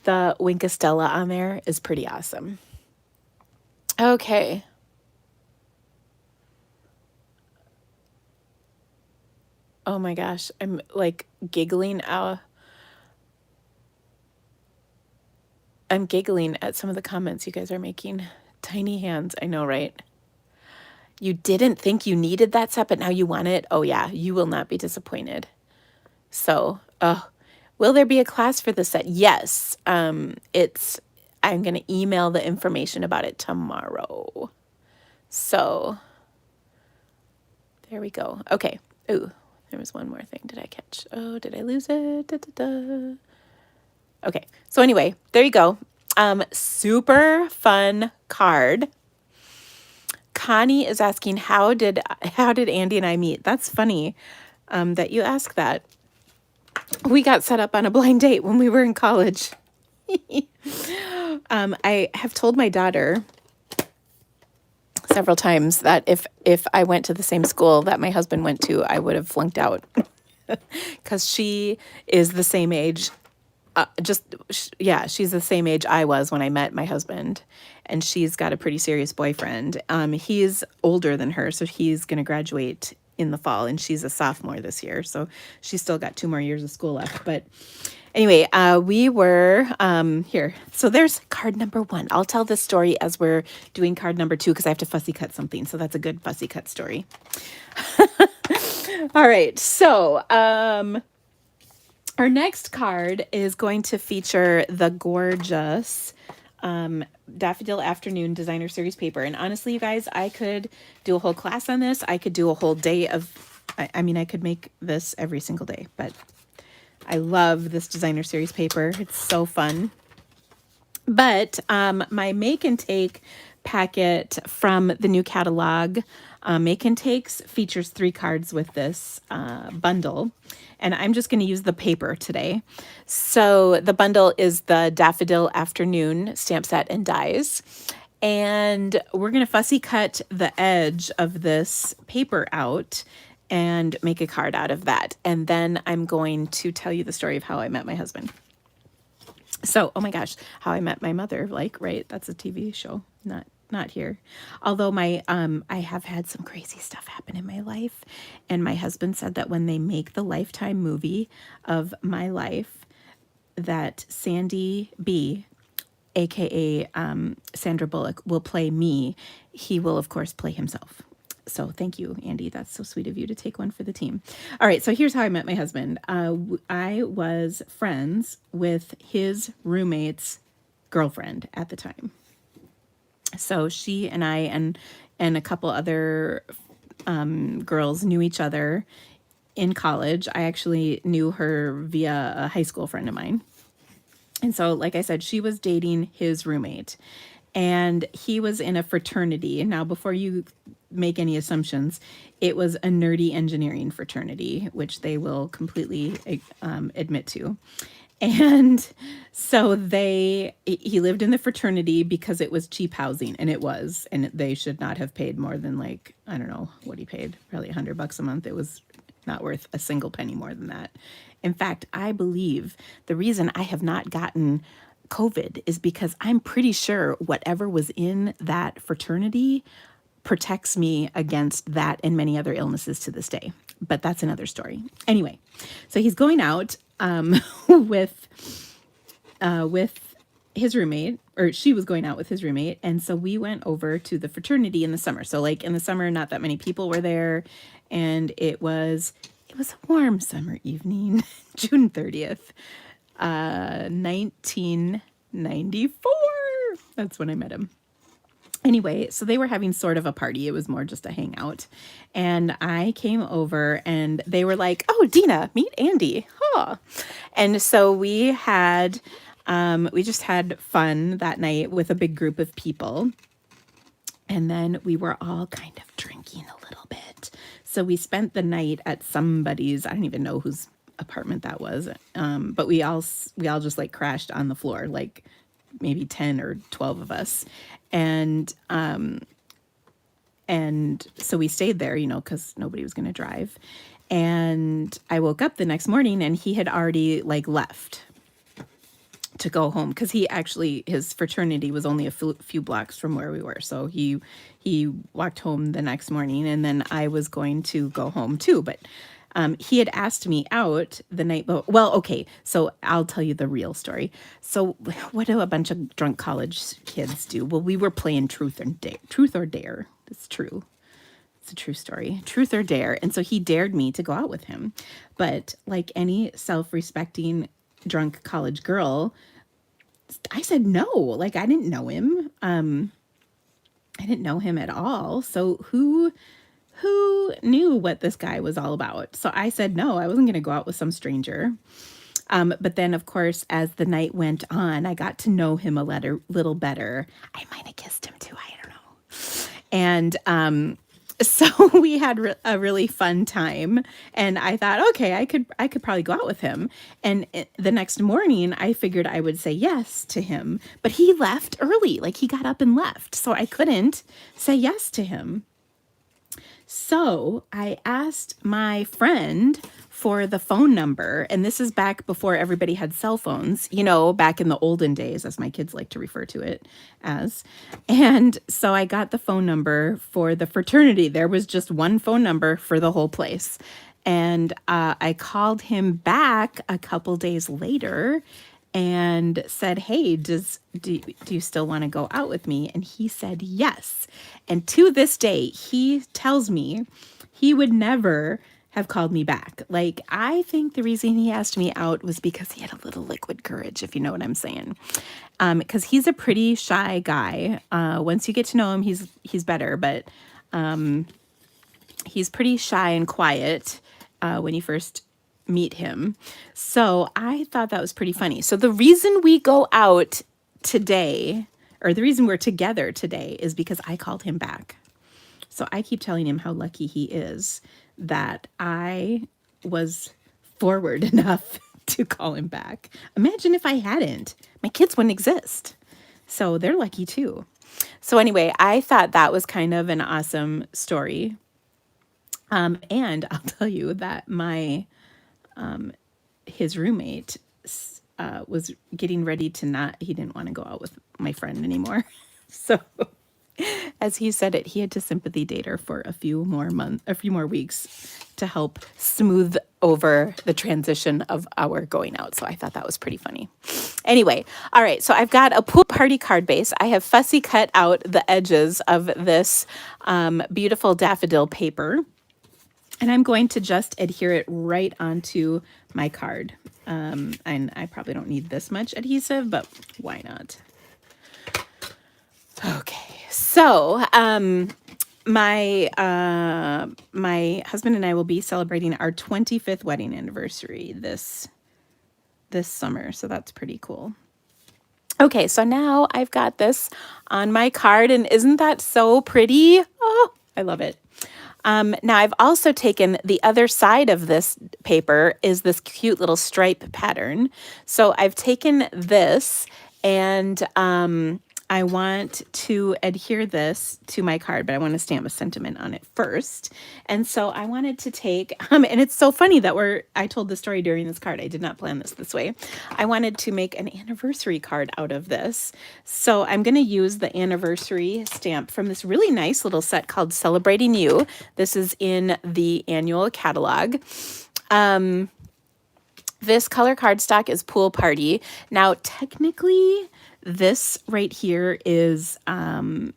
The Wink of Stella on there is pretty awesome. Okay. Oh, my gosh. I'm, like, giggling out. I'm giggling at some of the comments you guys are making. Tiny hands. I know, right? You didn't think you needed that set, but now you want it? Oh, yeah. You will not be disappointed. So, will there be a class for this set? Yes. I'm going to email the information about it tomorrow. So there we go. Okay. Ooh, there was one more thing. Did I catch? Oh, did I lose it? Da, da, da. Okay. So anyway, there you go. Super fun card. Connie is asking, how did Andy and I meet? That's funny that you ask that. We got set up on a blind date when we were in college. I have told my daughter several times that if I went to the same school that my husband went to, I would have flunked out because she is the same age. She's the same age I was when I met my husband, and she's got a pretty serious boyfriend. He's older than her, so he's going to graduate in the fall, and she's a sophomore this year, so she's still got 2 more years of school left. But anyway, we were here. So there's card number 1. I'll tell this story as we're doing card number 2 because I have to fussy cut something. So that's a good fussy cut story. All right. So our next card is going to feature the gorgeous Daffodil Afternoon Designer Series paper. And honestly, you guys, I could do a whole class on this. I could do a whole day of, I mean, I could make this every single day, but I love this designer series paper. It's so fun. But my Make and Take packet from the new catalog, Make and Takes, features 3 cards with this bundle. And I'm just going to use the paper today. So the bundle is the Daffodil Afternoon stamp set and dies. And we're going to fussy cut the edge of this paper out and make a card out of that. And then I'm going to tell you the story of how I met my husband. So, oh my gosh, how I met my mother, like, right? That's a TV show, not here. Although I have had some crazy stuff happen in my life. And my husband said that when they make the Lifetime movie of my life, that Sandy B, aka Sandra Bullock, will play me. He will, of course, play himself. So thank you, Andy. That's so sweet of you to take one for the team. All right, so here's how I met my husband. I was friends with his roommate's girlfriend at the time. So she and I and a couple other girls knew each other in college. I actually knew her via a high school friend of mine. And so, like I said, she was dating his roommate. And he was in a fraternity. Now, before you make any assumptions, it was a nerdy engineering fraternity, which they will completely admit to. And so he lived in the fraternity because it was cheap housing, and it was, and they should not have paid more than, like, I don't know what he paid, probably $100 a month. It was not worth a single penny more than that. In fact, I believe the reason I have not gotten COVID is because I'm pretty sure whatever was in that fraternity protects me against that and many other illnesses to this day. But that's another story. Anyway, so he's going out with his roommate, or she was going out with his roommate. And so we went over to the fraternity in the summer. So like in the summer, not that many people were there. And it was a warm summer evening, June 30th. 1994. That's when I met him. Anyway, so they were having sort of a party. It was more just a hangout. And I came over and they were like, "Oh, Dina, meet Andy." Huh. And so we just had fun that night with a big group of people. And then we were all kind of drinking a little bit. So we spent the night at somebody's, I don't even know whose apartment that was, but we all just like crashed on the floor, like maybe 10 or 12 of us, and so we stayed there, because nobody was going to drive. And I woke up the next morning and he had already like left to go home, because his fraternity was only a few blocks from where we were, so he walked home the next morning, and then I was going to go home too, but he had asked me out the night before. Well, okay, so I'll tell you the real story. So what do a bunch of drunk college kids do? Well, we were playing Truth or Dare. It's true. It's a true story. Truth or Dare. And so he dared me to go out with him. But like any self-respecting drunk college girl, I said no. Like, I didn't know him. I didn't know him at all. So who knew what this guy was all about? So I said no, I wasn't going to go out with some stranger. But then, of course, as the night went on, I got to know him a little better. I might have kissed him too. I don't know. And so we had a really fun time. And I thought, okay, I could probably go out with him. And the next morning, I figured I would say yes to him. But he left early. Like, he got up and left. So I couldn't say yes to him. So I asked my friend for the phone number, and this is back before everybody had cell phones, you know, back in the olden days, as my kids like to refer to it as. And so I got the phone number for the fraternity. There was just one phone number for the whole place. And I called him back a couple days later and said, hey, do you still want to go out with me? And he said yes. And to this day, he tells me he would never have called me back. Like, I think the reason he asked me out was because he had a little liquid courage, if you know what I'm saying. Because he's a pretty shy guy. Once you get to know him, he's better, but he's pretty shy and quiet when you first meet him. So I thought that was pretty funny. So the reason we go out today, or the reason we're together today, is because I called him back. So I keep telling him how lucky he is that I was forward enough to call him back. Imagine if I hadn't. My kids wouldn't exist. So they're lucky too. So anyway, I thought that was kind of an awesome story. And I'll tell you that his roommate was getting ready to he didn't want to go out with my friend anymore. So as he said it, he had to sympathy date her for a few more weeks to help smooth over the transition of our going out. So I thought that was pretty funny. Anyway, all right, so I've got a pool party card base. I have fussy cut out the edges of this beautiful daffodil paper. And I'm going to just adhere it right onto my card. And I probably don't need this much adhesive, but why not? Okay, so my husband and I will be celebrating our 25th wedding anniversary this summer, so that's pretty cool. Okay, so now I've got this on my card, and isn't that so pretty? Oh, I love it. Now I've also taken the other side of this paper is this cute little stripe pattern. So I've taken this and I want to adhere this to my card, but I want to stamp a sentiment on it first. And so I wanted to take, and it's so funny that I told the story during this card. I did not plan this way. I wanted to make an anniversary card out of this. So I'm going to use the anniversary stamp from this really nice little set called Celebrating You. This is in the annual catalog. This color cardstock is Pool Party. Now, technically, this right here is mint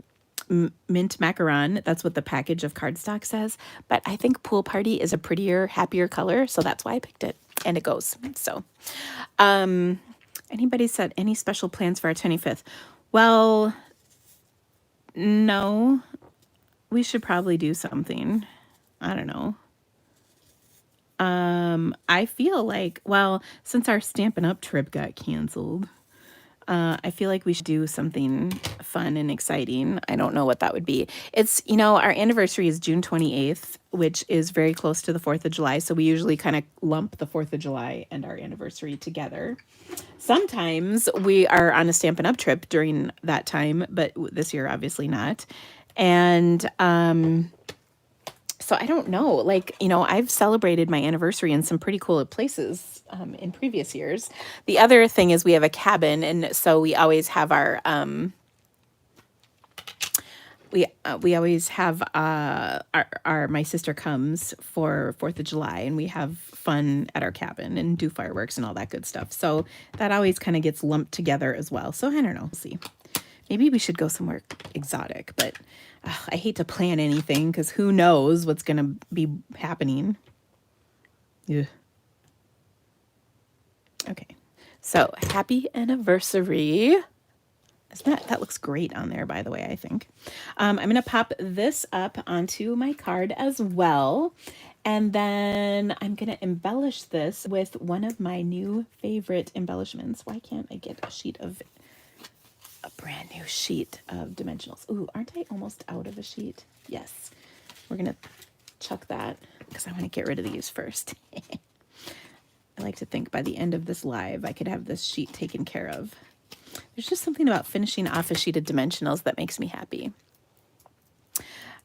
macaron. That's what the package of cardstock says. But I think Pool Party is a prettier, happier color, so that's why I picked it. And it goes. So, anybody said any special plans for our 25th? Well, no. We should probably do something. I don't know. I feel like, well, since our Stampin' Up trip got canceled, I feel like we should do something fun and exciting. I don't know what that would be. It's, you know, our anniversary is June 28th, which is very close to the 4th of July. So we usually kind of lump the 4th of July and our anniversary together. Sometimes we are on a Stampin' Up trip during that time, but this year, obviously not. And, so I don't know, like, you know, I've celebrated my anniversary in some pretty cool places in previous years. The other thing is we have a cabin, and so we always have our we always have our my sister comes for 4th of July, and we have fun at our cabin and do fireworks and all that good stuff. So that always kind of gets lumped together as well. So I don't know, we'll see. Maybe we should go somewhere exotic, but I hate to plan anything because who knows what's going to be happening. Ugh. Okay, so happy anniversary. That looks great on there, by the way, I think. I'm going to pop this up onto my card as well. And then I'm going to embellish this with one of my new favorite embellishments. Why can't I get a brand new sheet of dimensionals? Ooh, aren't I almost out of a sheet? Yes. We're going to chuck that because I want to get rid of these first. I like to think by the end of this live, I could have this sheet taken care of. There's just something about finishing off a sheet of dimensionals that makes me happy.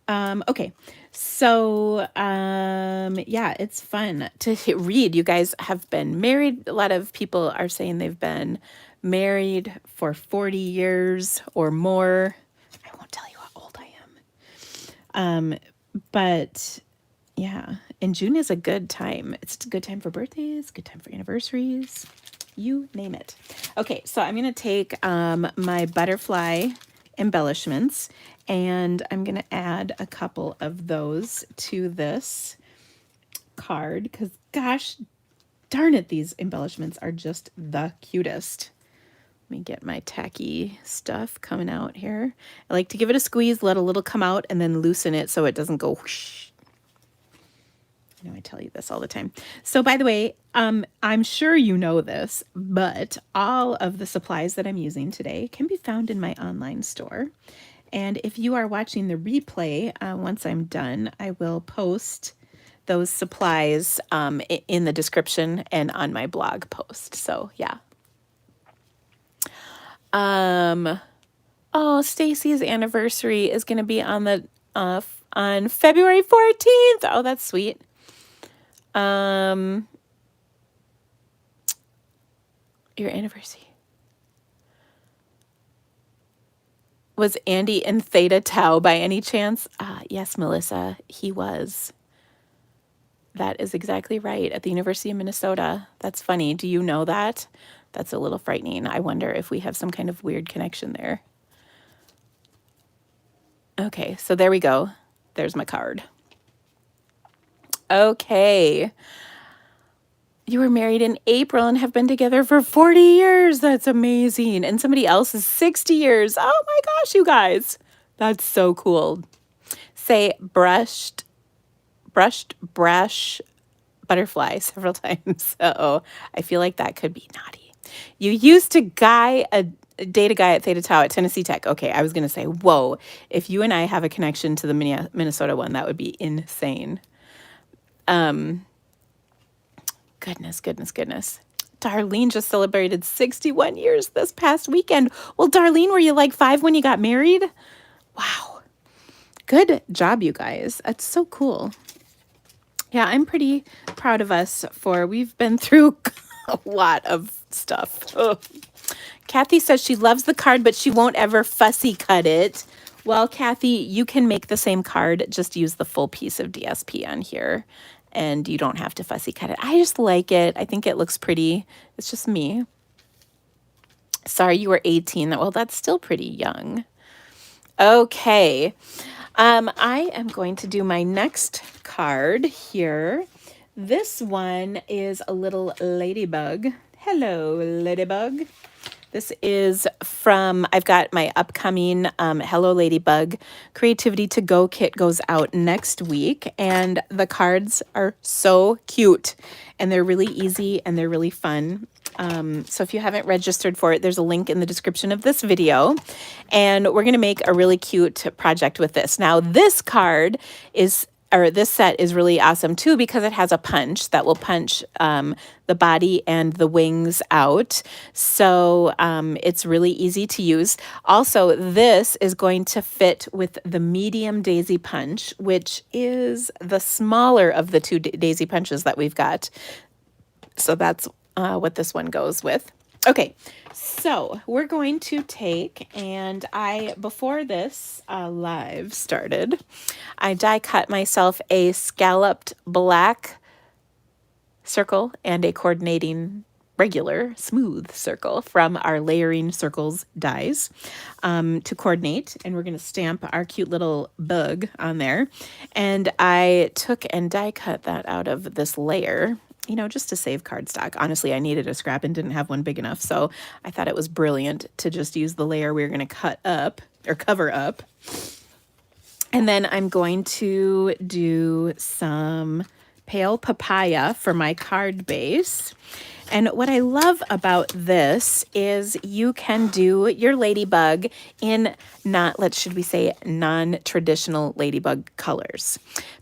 Okay, so yeah, it's fun to read. You guys have been married. A lot of people are saying they've been married for 40 years or more. I won't tell you how old I am. But yeah, and June is a good time. It's a good time for birthdays, good time for anniversaries. You name it. Okay, so I'm going to take my butterfly embellishments and I'm going to add a couple of those to this card because gosh darn it, these embellishments are just the cutest. Let me get my tacky stuff coming out here. I like to give it a squeeze, let a little come out, and then loosen it so it doesn't go whoosh. I know I tell you this all the time. So by the way, I'm sure you know this, but all of the supplies that I'm using today can be found in my online store. And if you are watching the replay, once I'm done, I will post those supplies in the description and on my blog post. So yeah. Oh, Stacy's anniversary is going to be on the on February 14th. Oh, that's sweet. Your anniversary. Was Andy in Theta Tau by any chance? Yes, Melissa, he was. That is exactly right, at the University of Minnesota. That's funny. Do you know that? That's a little frightening. I wonder if we have some kind of weird connection there. Okay, so there we go. There's my card. Okay. You were married in April and have been together for 40 years. That's amazing. And somebody else is 60 years. Oh my gosh, you guys. That's so cool. Say brushed brush butterfly several times. Uh-oh. I feel like that could be naughty. You used to date a guy at Theta Tau at Tennessee Tech. Okay, I was going to say, whoa, if you and I have a connection to the Minnesota one, that would be insane. Goodness. Darlene just celebrated 61 years this past weekend. Well, Darlene, were you like 5 when you got married? Wow. Good job, you guys. That's so cool. Yeah, I'm pretty proud of us we've been through a lot of stuff. Ugh. Kathy says she loves the card, but she won't ever fussy cut it. Well, Kathy, you can make the same card, just use the full piece of DSP on here, and you don't have to fussy cut it. I just like it. I think it looks pretty. It's just me. Sorry, you were 18. Well, that's still pretty young. Okay. I am going to do my next card here. This one is a little ladybug. Hello, ladybug. This is from, I've got my upcoming Hello Ladybug Creativity to Go kit goes out next week. And the cards are so cute. And they're really easy and they're really fun. So if you haven't registered for it, there's a link in the description of this video. And we're going to make a really cute project with this. Now, this this set is really awesome too because it has a punch that will punch the body and the wings out. So it's really easy to use. Also, this is going to fit with the medium daisy punch, which is the smaller of the two daisy punches that we've got. So that's what this one goes with. Okay, so we're going to take, and before this live started, I die cut myself a scalloped black circle and a coordinating regular smooth circle from our Layering Circles dies to coordinate, and we're going to stamp our cute little bug on there. And I took and die cut that out of this layer. you know, just to save cardstock. Honestly, I needed a scrap and didn't have one big enough, so I thought it was brilliant to just use the layer we were going to cut up or cover up. And then I'm going to do some pale papaya for my card base. And what I love about this is you can do your ladybug in should we say non-traditional ladybug colors.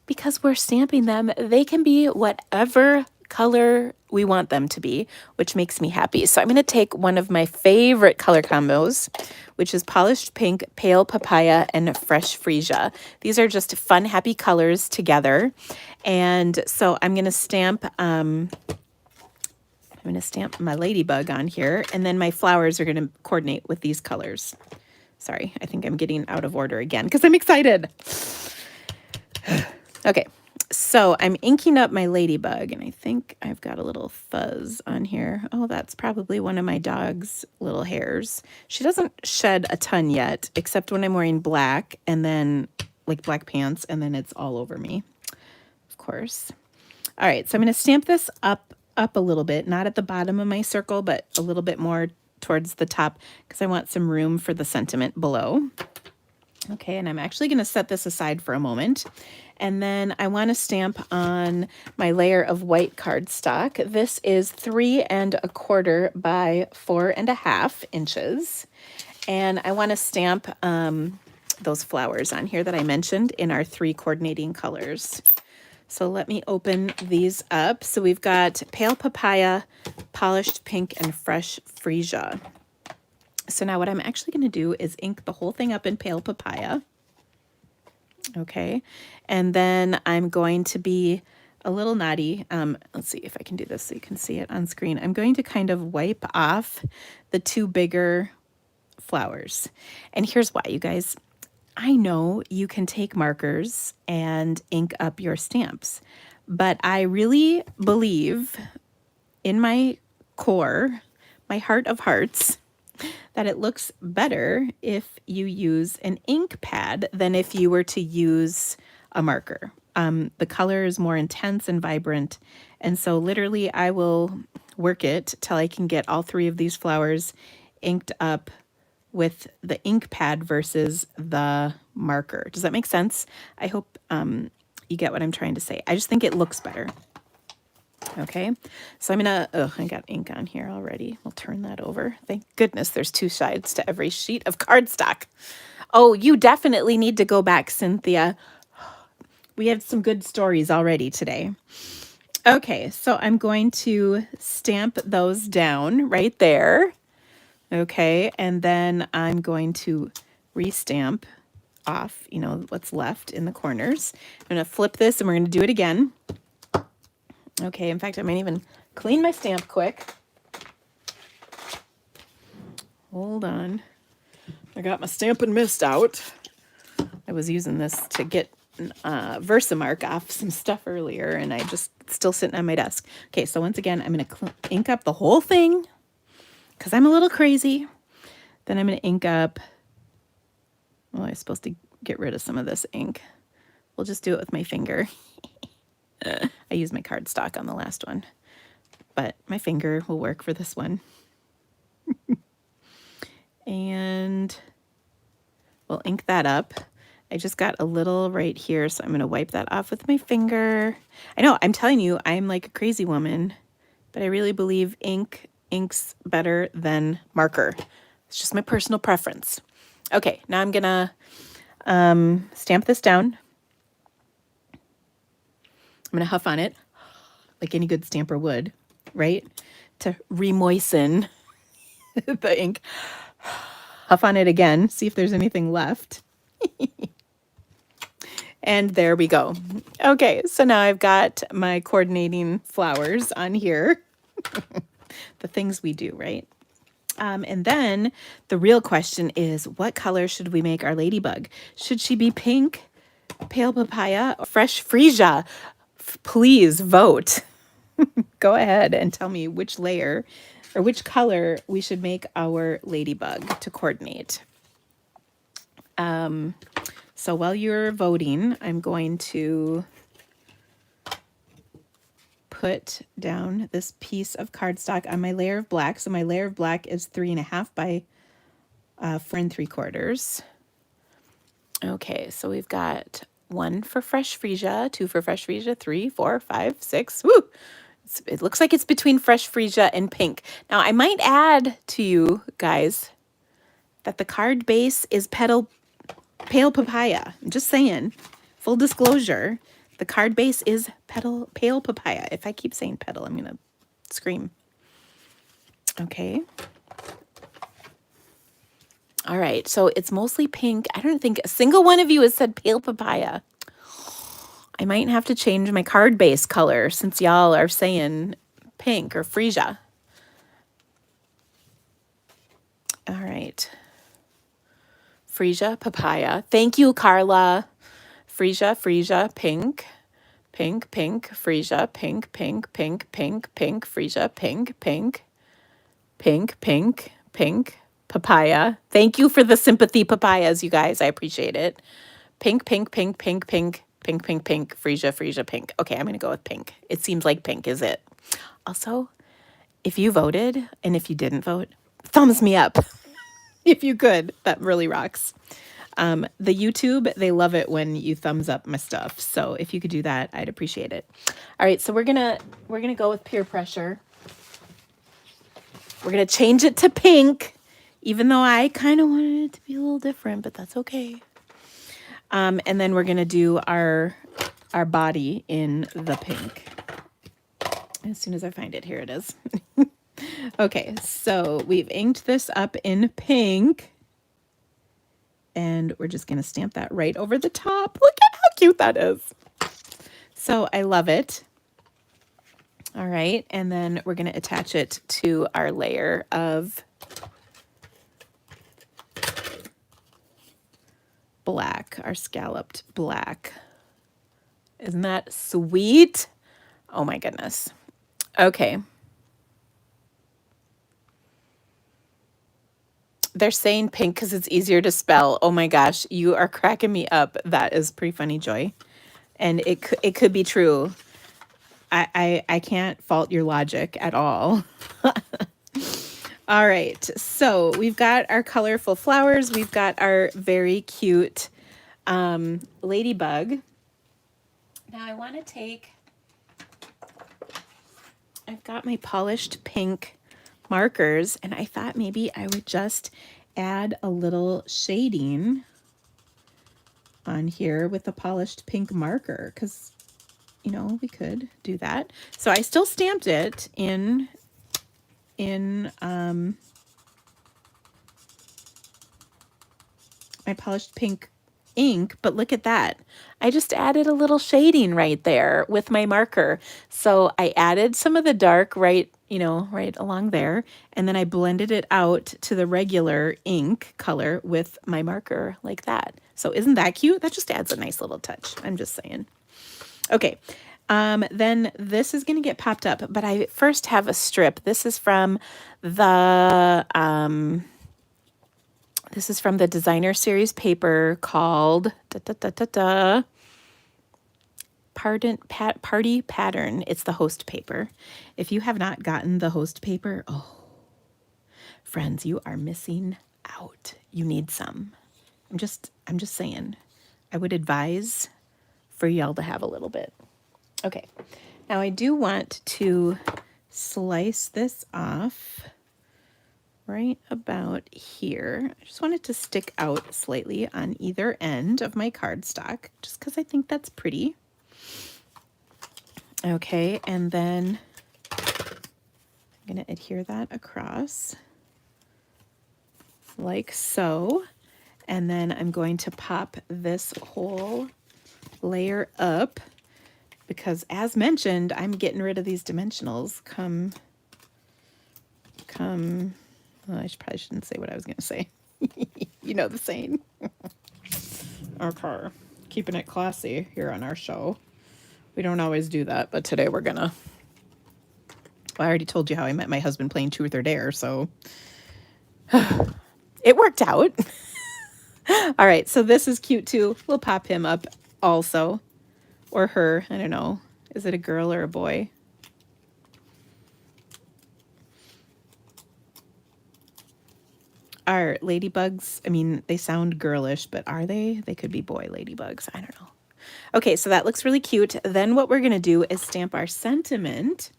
Because we're stamping them, they can be whatever color we want them to be, which makes me happy. So I'm going to take one of my favorite color combos, which is polished pink, pale papaya, and fresh freesia. These are just fun, happy colors together. And so I'm going to stamp my ladybug on here, and then my flowers are going to coordinate with these colors. Sorry, I think I'm getting out of order again because I'm excited. Okay, so I'm inking up my ladybug, and I think I've got a little fuzz on here. Oh, that's probably one of my dog's little hairs. She doesn't shed a ton yet, except when I'm wearing black, and then like black pants, and then it's all over me, of course. All right, so I'm going to stamp this up a little bit, not at the bottom of my circle, but a little bit more towards the top because I want some room for the sentiment below. Okay, and I'm actually going to set this aside for a moment. And then I want to stamp on my layer of white cardstock. This is 3 1/4 by 4 1/2 inches. And I want to stamp those flowers on here that I mentioned in our 3 coordinating colors. So let me open these up. So we've got pale papaya, polished pink, and fresh freesia. So now what I'm actually going to do is ink the whole thing up in pale papaya. Okay. And then I'm going to be a little naughty. Let's see if I can do this so you can see it on screen. I'm going to kind of wipe off the 2 bigger flowers. And here's why, you guys. I know you can take markers and ink up your stamps, but I really believe in my core, my heart of hearts, that it looks better if you use an ink pad than if you were to use a marker. The color is more intense and vibrant, and so literally I will work it till I can get all 3 of these flowers inked up with the ink pad versus the marker. Does that make sense? I hope you get what I'm trying to say. I just think it looks better. Okay, so I'm gonna, I got ink on here already. We'll turn that over. Thank goodness there's 2 sides to every sheet of cardstock. Oh, you definitely need to go back, Cynthia. We have some good stories already today. Okay, so I'm going to stamp those down right there. Okay, and then I'm going to restamp off, you know, what's left in the corners. I'm going to flip this and we're going to do it again. Okay, in fact, I might even clean my stamp quick. Hold on. I got my Stampin' Mist out. I was using this to get Versamark off some stuff earlier, and I just still sitting on my desk. Okay, so once again, I'm going to ink up the whole thing because I'm a little crazy. Then I'm going to ink up, well, I'm supposed to get rid of some of this ink. We'll just do it with my finger. I used my cardstock on the last one, but my finger will work for this one. And we'll ink that up. I just got a little right here, so I'm going to wipe that off with my finger. I know, I'm telling you, I'm like a crazy woman, but I really believe inks better than marker. It's just my personal preference. Okay, now I'm going to stamp this down. I'm going to huff on it like any good stamper would, right? To remoisten the ink. Huff on it again, see if there's anything left. And there we go. Okay, so now I've got my coordinating flowers on here. The things we do, right? And then the real question is, what color should we make our ladybug? Should she be pink, pale papaya, or fresh freesia? Please vote. Go ahead and tell me which layer or which color we should make our ladybug to coordinate. So while you're voting, I'm going to put down this piece of cardstock on my layer of black. So my layer of black is 3.5 by 4 3/4. Okay, so we've got 1 for fresh freesia, 2 for fresh freesia, 3, 4, 5, 6. Woo! It looks like it's between fresh freesia and pink. Now I might add to you guys that the card base is pale papaya. I'm just saying, full disclosure, the card base is pale papaya. If I keep saying petal, I'm gonna scream. Okay. All right, so it's mostly pink. I don't think a single one of you has said pale papaya. I might have to change my card base color since y'all are saying pink or freesia. All right. Freesia, papaya. Thank you, Carla. Freesia, pink. Pink, freesia, pink, freesia, pink, papaya. Thank you for the sympathy papayas, you guys. I appreciate it. Pink, freesia, pink. Okay, I'm going to go with pink. It seems like pink is it. Also, if you voted and if you didn't vote, thumbs me up. If you could, that really rocks. The YouTube, they love it when you thumbs up my stuff. So if you could do that, I'd appreciate it. All right, so we're gonna go with peer pressure. We're gonna change it to pink, even though I kind of wanted it to be a little different, but that's okay. And then we're gonna do our body in the pink. As soon as I find it, here it is. Okay, so we've inked this up in pink. And we're just going to stamp that right over the top. Look at how cute that is. So I love it. All right, and then we're going to attach it to our layer of black, our scalloped black. Isn't that sweet? Oh my goodness. Okay. They're saying pink because it's easier to spell. Oh my gosh, you are cracking me up. That is pretty funny, Joy. And it could be true. I can't fault your logic at all. All right, so we've got our colorful flowers. We've got our very cute ladybug. Now I want to take, I've got my polished pink markers, and I thought maybe I would just add a little shading on here with the polished pink marker, because, you know, we could do that. So I still stamped it in my polished pink ink, but look at that. I just added a little shading right there with my marker. So I added some of the dark right along there, and then I blended it out to the regular ink color with my marker like that. So isn't that cute? That just adds a nice little touch. I'm just saying. Okay. Then this is going to get popped up, but I first have a strip. This is from the designer series paper called Party Pattern. It's the host paper. If you have not gotten the host paper, oh, friends, you are missing out. You need some. I'm just saying. I would advise for y'all to have a little bit. Okay. Now I do want to slice this off right about here. I just want it to stick out slightly on either end of my cardstock, just because I think that's pretty. Okay, and then I'm going to adhere that across like so. And then I'm going to pop this whole layer up because, as mentioned, I'm getting rid of these dimensionals come well, I probably shouldn't say what I was going to say. You know the saying. Okay, keeping it classy here on our show. We don't always do that, but today we're gonna. Well, I already told you how I met my husband playing Truth or Dare, so it worked out. All right, so this is cute too. We'll pop him up also, or her. I don't know. Is it a girl or a boy? are ladybugs. I mean, they sound girlish, but are they? They could be boy ladybugs. I don't know. Okay, so that looks really cute. Then what we're going to do is stamp our sentiment.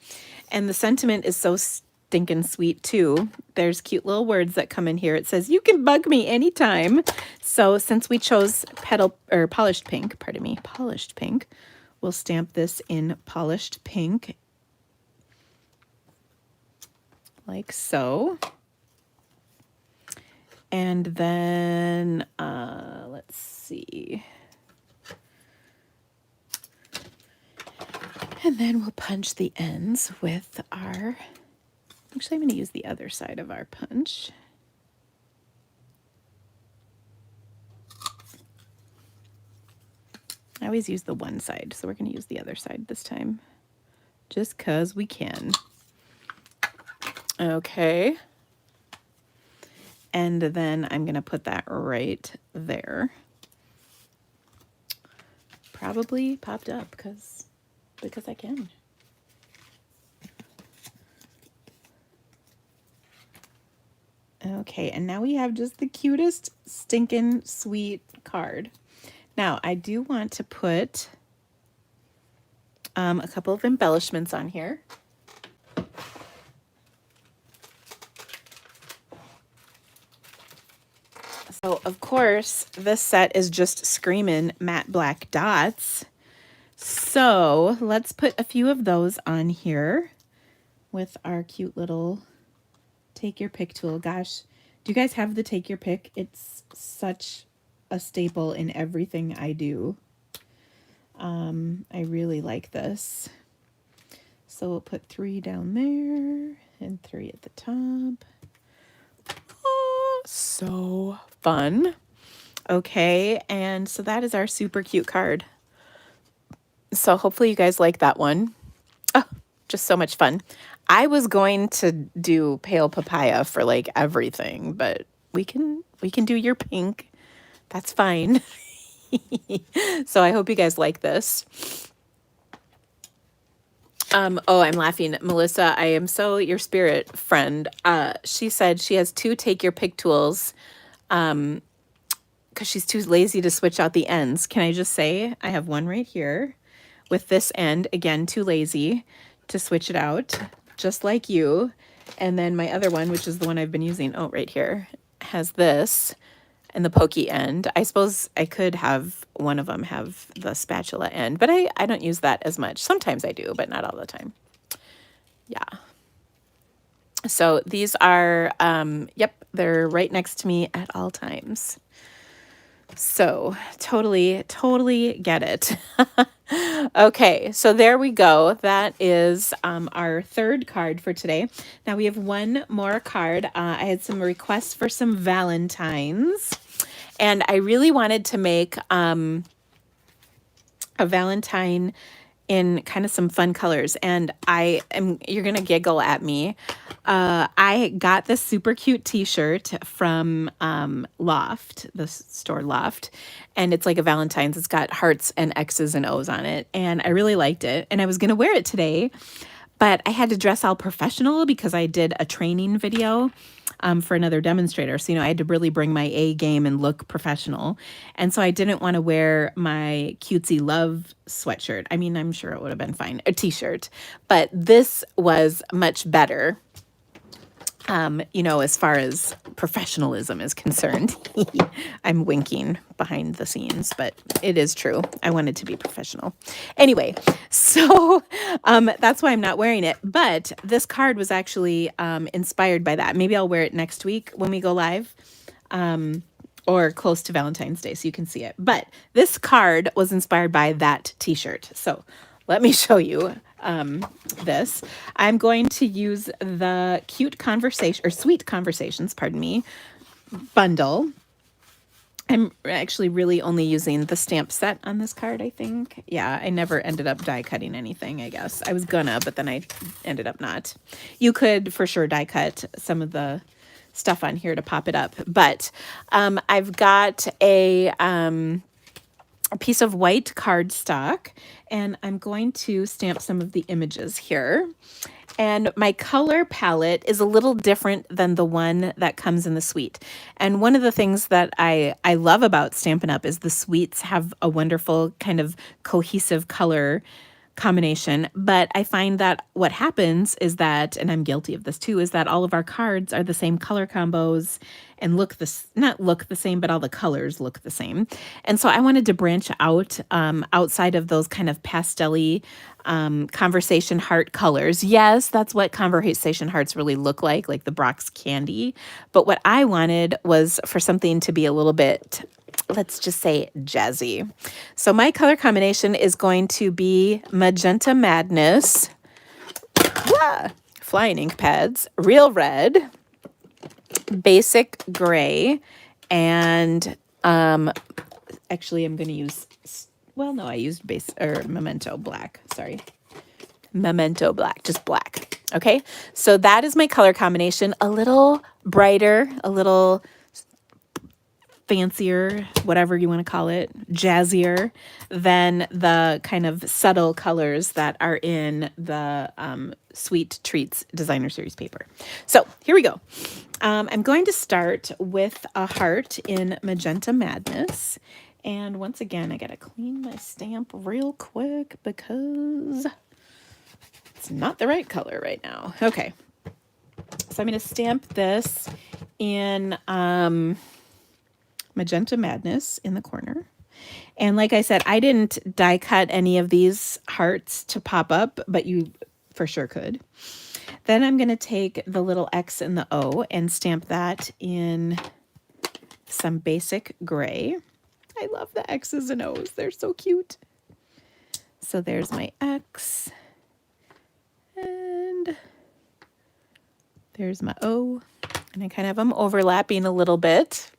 And the sentiment is so stinking sweet too. There's cute little words that come in here. It says, you can bug me anytime. So since we chose polished pink, pardon me, polished pink, we'll stamp this in polished pink. Like so. And then, let's see. And then we'll punch the ends with our, actually I'm going to use the other side of our punch. I always use the one side, so we're going to use the other side this time, just because we can. Okay. And then I'm going to put that right there. Probably popped up because I can. Okay, and now we have just the cutest stinking sweet card. Now, I do want to put a couple of embellishments on here. So, of course, this set is just screaming matte black dots. So, let's put a few of those on here with our cute little take your pick tool. Gosh, do you guys have the take your pick? It's such a staple in everything I do. I really like this. So we'll put 3 down there and 3 at the top. Oh, so fun. Okay, and so that is our super cute card. So hopefully you guys like that one. Oh, just so much fun. I was going to do pale papaya for like everything, but we can do your pink. That's fine. So I hope you guys like this. Oh, I'm laughing. Melissa, I am so your spirit friend. She said she has 2 take your pick tools because she's too lazy to switch out the ends. Can I just say I have one right here with this end, again, too lazy to switch it out, just like you. And then my other one, which is the one I've been using, oh, right here, has this and the pokey end. I suppose I could have one of them have the spatula end, but I don't use that as much. Sometimes I do, but not all the time. Yeah. So these are, yep, they're right next to me at all times. So totally get it. Okay, so there we go. That is our 3rd card for today. Now we have one more card. I had some requests for some Valentines, and I really wanted to make a Valentine in kind of some fun colors. And you're gonna giggle at me. I got this super cute t-shirt from Loft, the store Loft, and it's like a Valentine's. It's got hearts and X's and O's on it, and I really liked it. And I was gonna wear it today, but I had to dress all professional because I did a training video for another demonstrator. So, I had to really bring my A game and look professional. And so I didn't want to wear my cutesy love sweatshirt. I mean, I'm sure it would have been fine, a t-shirt, but this was much better. As far as professionalism is concerned. I'm winking behind the scenes, but it is true. I wanted to be professional. Anyway, so that's why I'm not wearing it. But this card was actually inspired by that. Maybe I'll wear it next week when we go live or close to Valentine's Day so you can see it. But this card was inspired by that t-shirt. So let me show you this. I'm going to use the Sweet Conversations, pardon me, bundle. I'm actually really only using the stamp set on this card, I think. Yeah, I never ended up die cutting anything, I guess. I was gonna, but then I ended up not. You could for sure die cut some of the stuff on here to pop it up. But I've got a piece of white cardstock, and I'm going to stamp some of the images here. And my color palette is a little different than the one that comes in the suite. And one of the things that I love about Stampin' Up! Is the suites have a wonderful kind of cohesive color combination. But I find that what happens is that, and I'm guilty of this too, is that all of our cards are the same color combos and not look the same, but all the colors look the same. And so I wanted to branch out outside of those kind of pastel-y conversation heart colors. Yes, that's what conversation hearts really look like the Brock's candy. But what I wanted was for something to be a little bit, let's just say, jazzy. So my color combination is going to be Magenta Madness, Flying Ink Pads, Real Red, Basic Gray, and actually I'm going to use, well, no, I used Memento Black. Sorry. Memento Black, just black. Okay. So that is my color combination. A little brighter, a little fancier, whatever you want to call it, jazzier than the kind of subtle colors that are in the Sweet Treats Designer Series paper. So here we go. I'm going to start with a heart in Magenta Madness. And once again, I got to clean my stamp real quick because it's not the right color right now. Okay. So I'm going to stamp this in Magenta Madness in the corner. And like I said, I didn't die cut any of these hearts to pop up, but you for sure could. Then I'm going to take the little X and the O and stamp that in some basic gray. I love the X's and O's. They're so cute. So there's my X. And there's my O. And I kind of have them overlapping a little bit.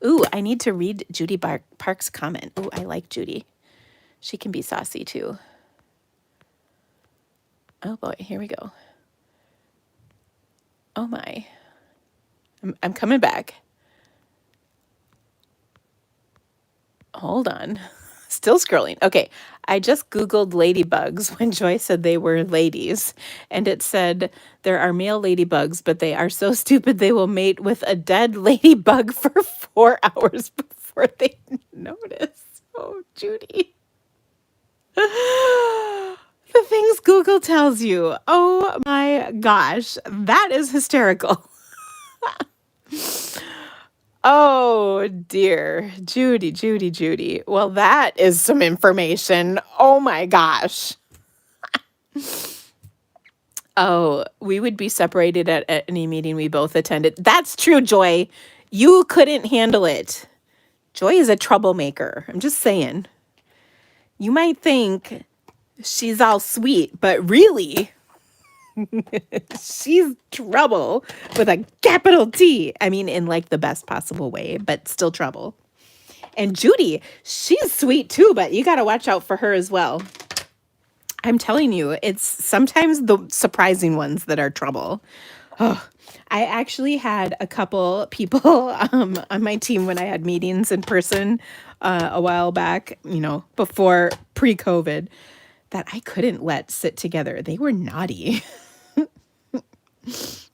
Ooh, I need to read Judy Park's comment. Ooh, I like Judy. She can be saucy too. Oh boy, here we go. Oh my. I'm coming back. Hold on. Still scrolling. Okay. I just Googled ladybugs when Joy said they were ladies. And it said there are male ladybugs, but they are so stupid they will mate with a dead ladybug for 4 hours before they notice. Oh, Judy. The things Google tells you. Oh my gosh. That is hysterical. Oh dear, Judy, Judy, Judy. Well, that is some information. Oh my gosh. Oh, we would be separated at any meeting we both attended. That's true, Joy. You couldn't handle it. Joy is a troublemaker. I'm just saying. You might think she's all sweet, but really, she's trouble with a capital T. I mean, in like the best possible way, but still trouble. And Judy, she's sweet too, but you got to watch out for her as well. I'm telling you, it's sometimes the surprising ones that are trouble. Oh, I actually had a couple people on my team when I had meetings in person a while back, you know, before pre-COVID, that I couldn't let sit together. They were naughty.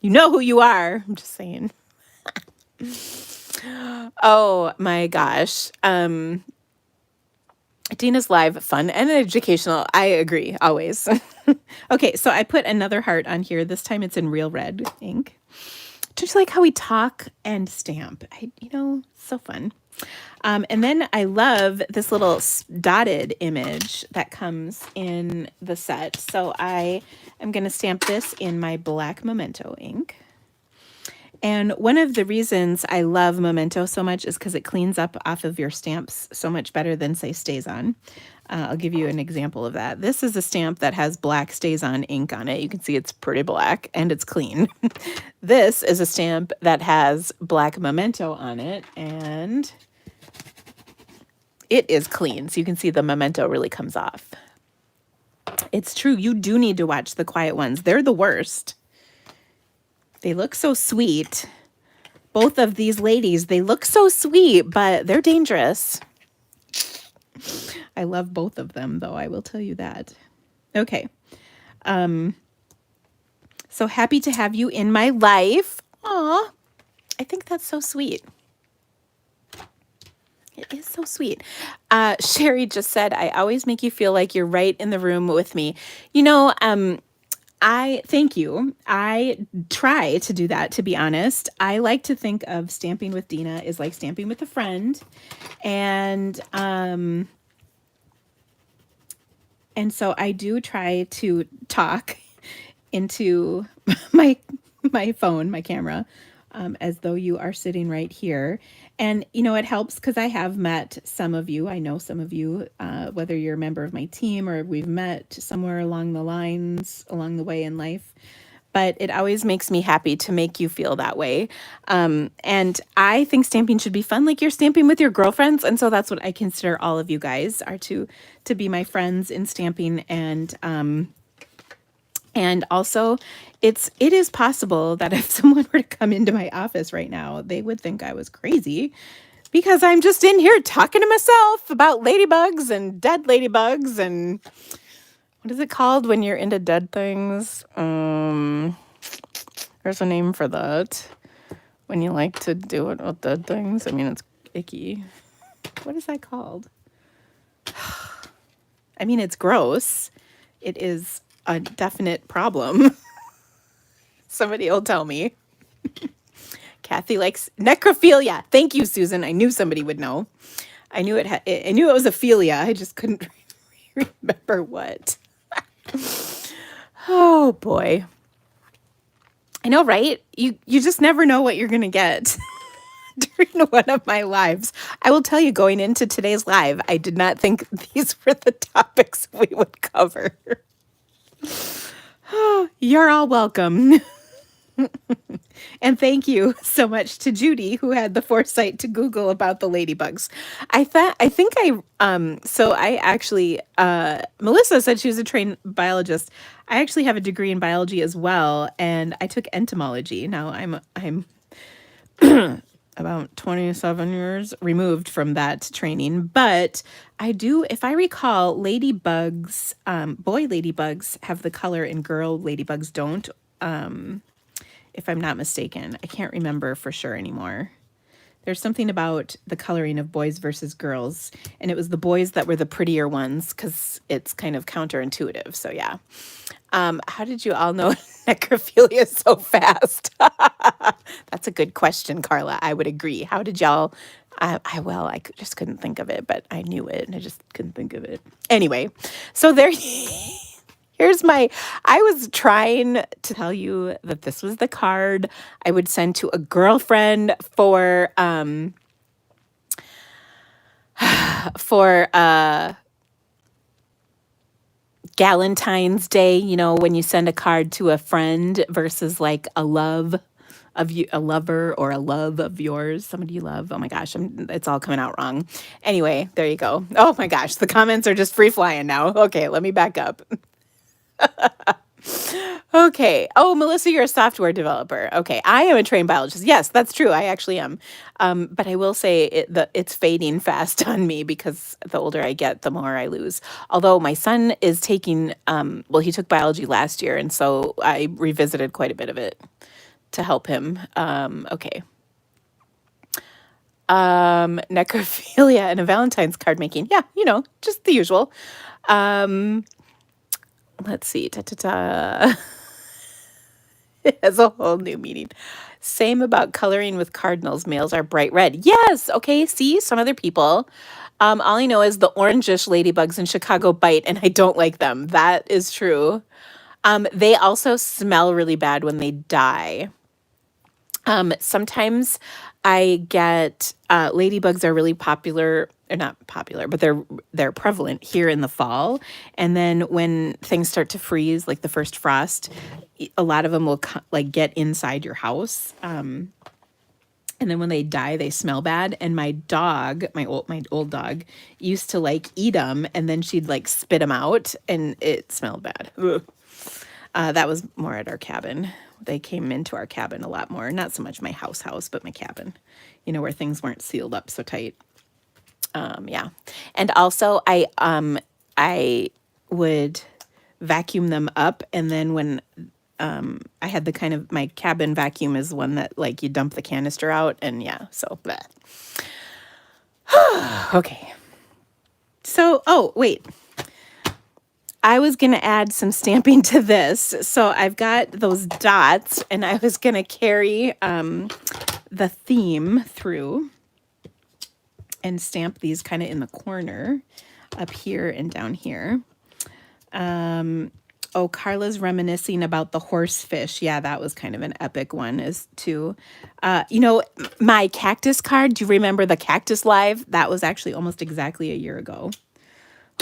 You know who you are. I'm just saying. Oh my gosh. Dina's live, fun and educational. I agree, always. Okay, so I put another heart on here. This time it's in Real Red ink. Just like how we talk and stamp. So fun. And then I love this little dotted image that comes in the set. So I am going to stamp this in my black Memento ink. And one of the reasons I love Memento so much is because it cleans up off of your stamps so much better than, say, Stays On. I'll give you an example of that. This is a stamp that has black Stays On ink on it. You can see it's pretty black and it's clean. This is a stamp that has black Memento on it and it is clean. So you can see the Memento really comes off. It's true. You do need to watch the quiet ones. They're the worst. They look so sweet. Both of these ladies, they look so sweet, but they're dangerous. I love both of them, though, I will tell you that. Okay. So happy to have you in my life. Aw, I think that's so sweet. It is so sweet. Sherry just said, I always make you feel like you're right in the room with me. You know, I thank you. I try to do that, to be honest. I like to think of stamping with Dina is like stamping with a friend. And so I do try to talk into my phone, my camera, as though you are sitting right here. And, you know, it helps because I have met some of you. I know some of you, whether you're a member of my team or we've met somewhere along the lines, along the way in life. But it always makes me happy to make you feel that way. And I think stamping should be fun, like you're stamping with your girlfriends. And so that's what I consider all of you guys are to be my friends in stamping. And also, it is possible that if someone were to come into my office right now, they would think I was crazy because I'm just in here talking to myself about ladybugs and dead ladybugs and what is it called when you're into dead things? There's a name for that. When you like to do it with dead things. I mean, it's icky. What is that called? I mean, it's gross. It is a definite problem. Somebody will tell me. Kathy likes necrophilia. Thank you, Susan. I knew somebody would know. I knew I knew it was aphilia. I just couldn't remember what. Oh boy. I know, right? You just never know what you're gonna get during one of my lives. I will tell you, going into today's live, I did not think these were the topics we would cover. Oh, you're all welcome. And thank you so much to Judy, who had the foresight to Google about the ladybugs. So I actually, Melissa said she was a trained biologist. I actually have a degree in biology as well, and I took entomology. Now I'm about 27 years removed from that training, but I do, if I recall, ladybugs, boy ladybugs have the color and girl ladybugs don't. If I'm not mistaken. I can't remember for sure anymore. There's something about the coloring of boys versus girls, and it was the boys that were the prettier ones because it's kind of counterintuitive. So yeah. How did you all know necrophilia so fast? That's a good question, Carla. I would agree. How did y'all? I just couldn't think of it, but I knew it, and I just couldn't think of it. Anyway, so there. I was trying to tell you that this was the card I would send to a girlfriend for Valentine's Day, you know, when you send a card to a friend versus like a lover or a love of yours, somebody you love. Oh my gosh, it's all coming out wrong. Anyway, there you go. Oh my gosh, the comments are just free flying now. Okay, let me back up. Okay. Oh, Melissa, you're a software developer. Okay. I am a trained biologist. Yes, that's true. I actually am. But I will say it's fading fast on me because the older I get, the more I lose. Although my son is taking, he took biology last year. And so I revisited quite a bit of it to help him. Okay. Necrophilia and a Valentine's card making. Yeah, you know, just the usual. Let's see. It has a whole new meaning. Same about coloring with cardinals. Males are bright red. Yes. Okay. See, some other people. All I know is the orangish ladybugs in Chicago bite, and I don't like them. That is true. They also smell really bad when they die. Sometimes I get ladybugs are really popular, or not popular, but they're prevalent here in the fall. And then when things start to freeze, like the first frost, a lot of them will like get inside your house. And then when they die, they smell bad. And my dog, my old dog, used to like eat them, and then she'd like spit them out, and it smelled bad. That was more at our cabin. They came into our cabin a lot more. Not so much my house, but my cabin, you know, where things weren't sealed up so tight. Yeah. And also I would vacuum them up, and then when I had the kind of, my cabin vacuum is one that like you dump the canister out, and yeah, so bleh. Okay. So, oh, wait. I was going to add some stamping to this. So I've got those dots, and I was going to carry the theme through and stamp these kind of in the corner up here and down here. Oh, Carla's reminiscing about the horsefish. Yeah, that was kind of an epic one as too. You know, my cactus card, do you remember the cactus live? That was actually almost exactly a year ago.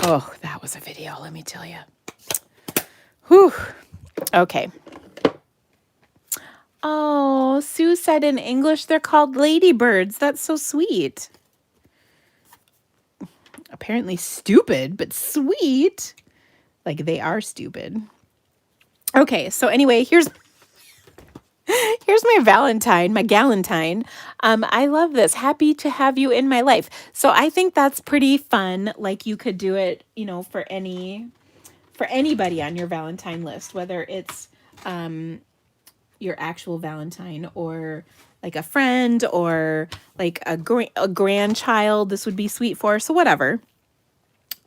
Oh, that was a video, let me tell you. Whew. Okay. Oh, Sue said in English they're called ladybirds. That's so sweet. Apparently stupid, but sweet. Like they are stupid. Okay, so anyway, here's my Valentine, my Galentine. I love this. Happy to have you in my life. So I think that's pretty fun. Like you could do it, you know, for anybody on your Valentine list, whether it's your actual Valentine or like a friend or like a grandchild. This would be sweet for. So whatever.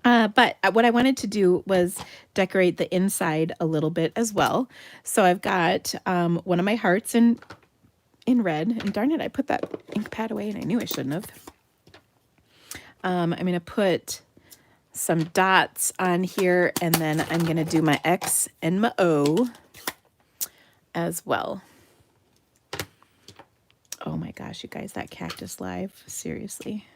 But what I wanted to do was decorate the inside a little bit as well. So I've got one of my hearts in red. And darn it, I put that ink pad away and I knew I shouldn't have. I'm going to put some dots on here, and then I'm going to do my X and my O as well. Oh my gosh, you guys, that cactus live, seriously.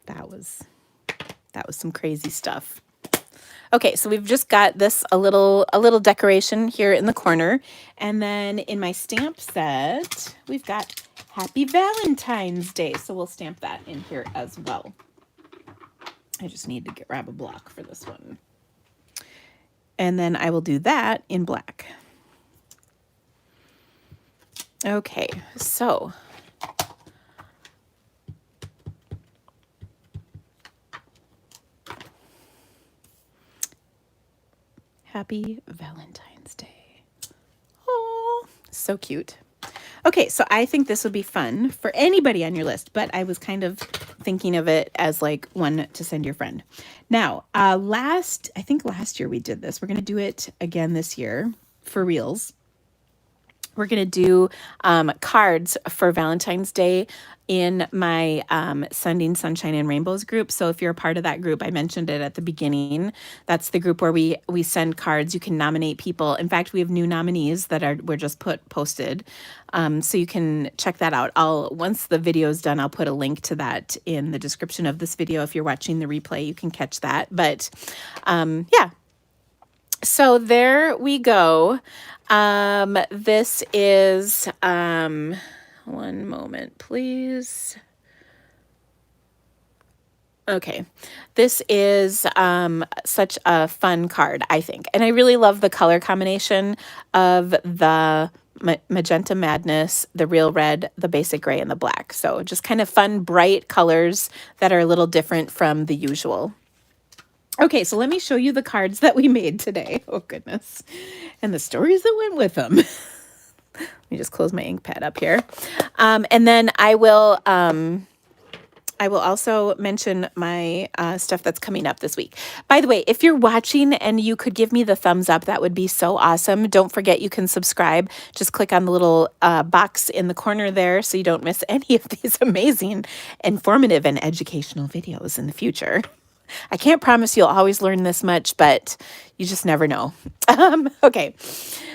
That was some crazy stuff. Okay, so we've just got this a little decoration here in the corner, and then in my stamp set we've got Happy Valentine's Day, so we'll stamp that in here as well. I just need to grab a block for this one, and then I will do that in black. Okay, so Happy Valentine's Day. Oh, so cute. Okay, so I think this would be fun for anybody on your list, but I was kind of thinking of it as like one to send your friend. Now, I think last year we did this. We're going to do it again this year for reals. We're going to do cards for Valentine's Day in my Sending Sunshine and Rainbows group. So if you're a part of that group, I mentioned it at the beginning. That's the group where we send cards. You can nominate people. In fact, we have new nominees that were just posted. So you can check that out. Once the video is done, I'll put a link to that in the description of this video. If you're watching the replay, you can catch that. But yeah. So there we go. This is, one moment, please. Okay. This is, such a fun card, I think. And I really love the color combination of the Magenta Madness, the Real Red, the Basic Gray, and the Black. So just kind of fun, bright colors that are a little different from the usual. Okay, so let me show you the cards that we made today. Oh, goodness. And the stories that went with them. Let me just close my ink pad up here. And then I will also mention my stuff that's coming up this week. By the way, if you're watching and you could give me the thumbs up, that would be so awesome. Don't forget you can subscribe. Just click on the little box in the corner there so you don't miss any of these amazing, informative, and educational videos in the future. I can't promise you'll always learn this much, but you just never know. Okay,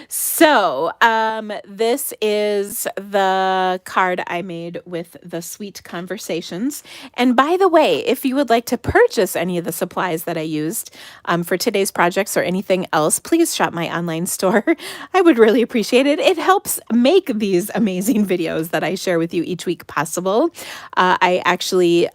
so this is the card I made with the Sweet Conversations. And by the way, if you would like to purchase any of the supplies that I used for today's projects or anything else, please shop my online store. I would really appreciate it. It helps make these amazing videos that I share with you each week possible. I actually...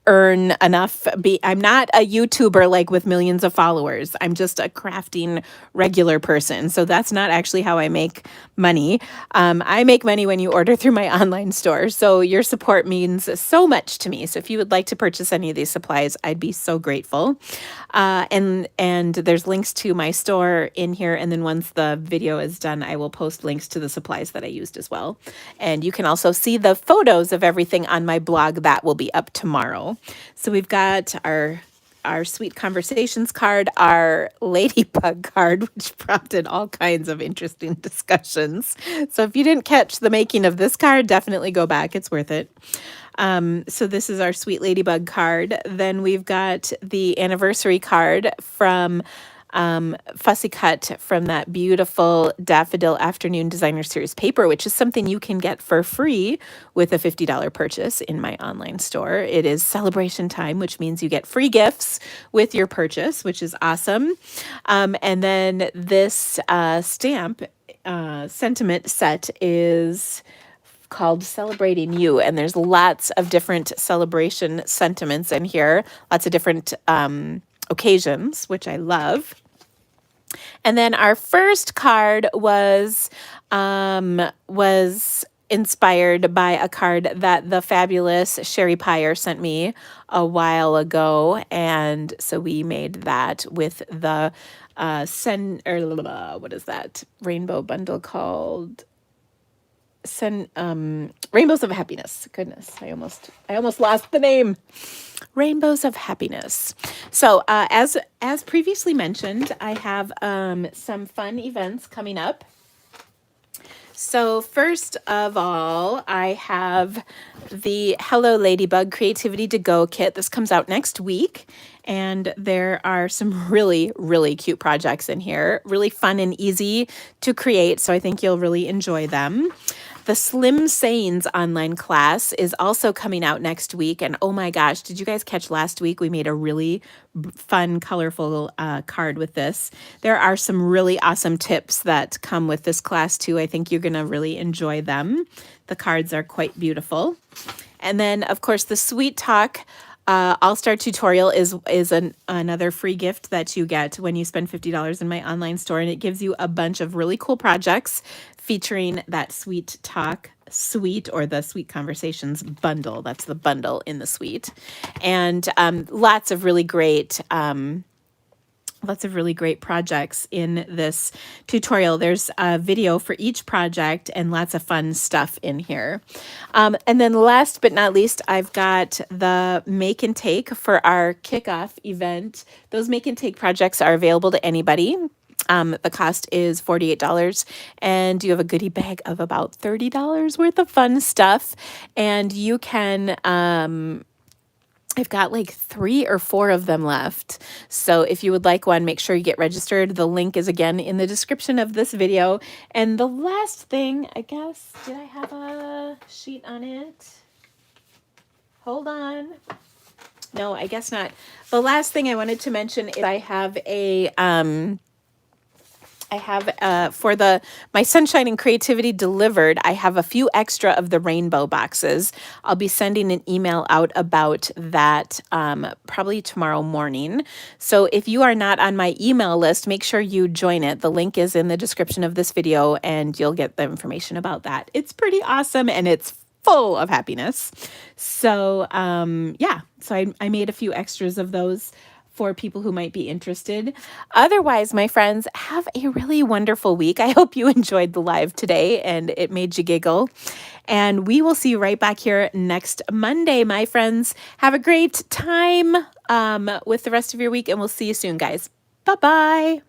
earn enough. I'm not a YouTuber like with millions of followers. I'm just a crafting regular person. So that's not actually how I make money. I make money when you order through my online store. So your support means so much to me. So if you would like to purchase any of these supplies, I'd be so grateful. And there's links to my store in here. And then once the video is done, I will post links to the supplies that I used as well. And you can also see the photos of everything on my blog that will be up tomorrow. So we've got our Sweet Conversations card, our Ladybug card, which prompted all kinds of interesting discussions. So if you didn't catch the making of this card, definitely go back. It's worth it. So this is our Sweet Ladybug card. Then we've got the anniversary card from Fussy Cut from that beautiful Daffodil Afternoon Designer Series paper, which is something you can get for free with a $50 purchase in my online store. It is celebration time, which means you get free gifts with your purchase, which is awesome. And then this stamp sentiment set is called Celebrating You, and there's lots of different celebration sentiments in here, lots of different occasions, which I love. And then our first card was inspired by a card that the fabulous Sherry Pyre sent me a while ago, and so we made that with the what is that rainbow bundle called? Rainbows of Happiness. Goodness, I almost lost the name. Rainbows of Happiness. So as previously mentioned, I have some fun events coming up. So first of all, I have the Hello Ladybug Creativity to Go kit. This comes out next week, and there are some really, really cute projects in here. Really fun and easy to create, so I think you'll really enjoy them. The Slim Sayings online class is also coming out next week. And oh my gosh, did you guys catch last week? We made a really fun, colorful card with this. There are some really awesome tips that come with this class too. I think you're going to really enjoy them. The cards are quite beautiful. And then, of course, the Sweet Talk All-Star tutorial is another free gift that you get when you spend $50 in my online store, and it gives you a bunch of really cool projects featuring that Sweet Talk suite, or the Sweet Conversations bundle. That's the bundle in the suite, and lots of really great projects in this tutorial. There's a video for each project and lots of fun stuff in here. And then last but not least, I've got the make and take for our kickoff event. Those make and take projects are available to anybody. The cost is $48, and you have a goodie bag of about $30 worth of fun stuff. And you can, I've got like 3 or 4 of them left. So if you would like one, make sure you get registered. The link is again in the description of this video. And the last thing, I guess, did I have a sheet on it? Hold on. No, I guess not. The last thing I wanted to mention is I have a, for my Sunshine and Creativity Delivered, I have a few extra of the rainbow boxes. I'll be sending an email out about that probably tomorrow morning. So if you are not on my email list, make sure you join it. The link is in the description of this video, and you'll get the information about that. It's pretty awesome, and it's full of happiness. So yeah, so I made a few extras of those for people who might be interested. Otherwise, my friends, have a really wonderful week. I hope you enjoyed the live today and it made you giggle. And we will see you right back here next Monday, my friends. Have a great time with the rest of your week, and we'll see you soon, guys. Bye-bye.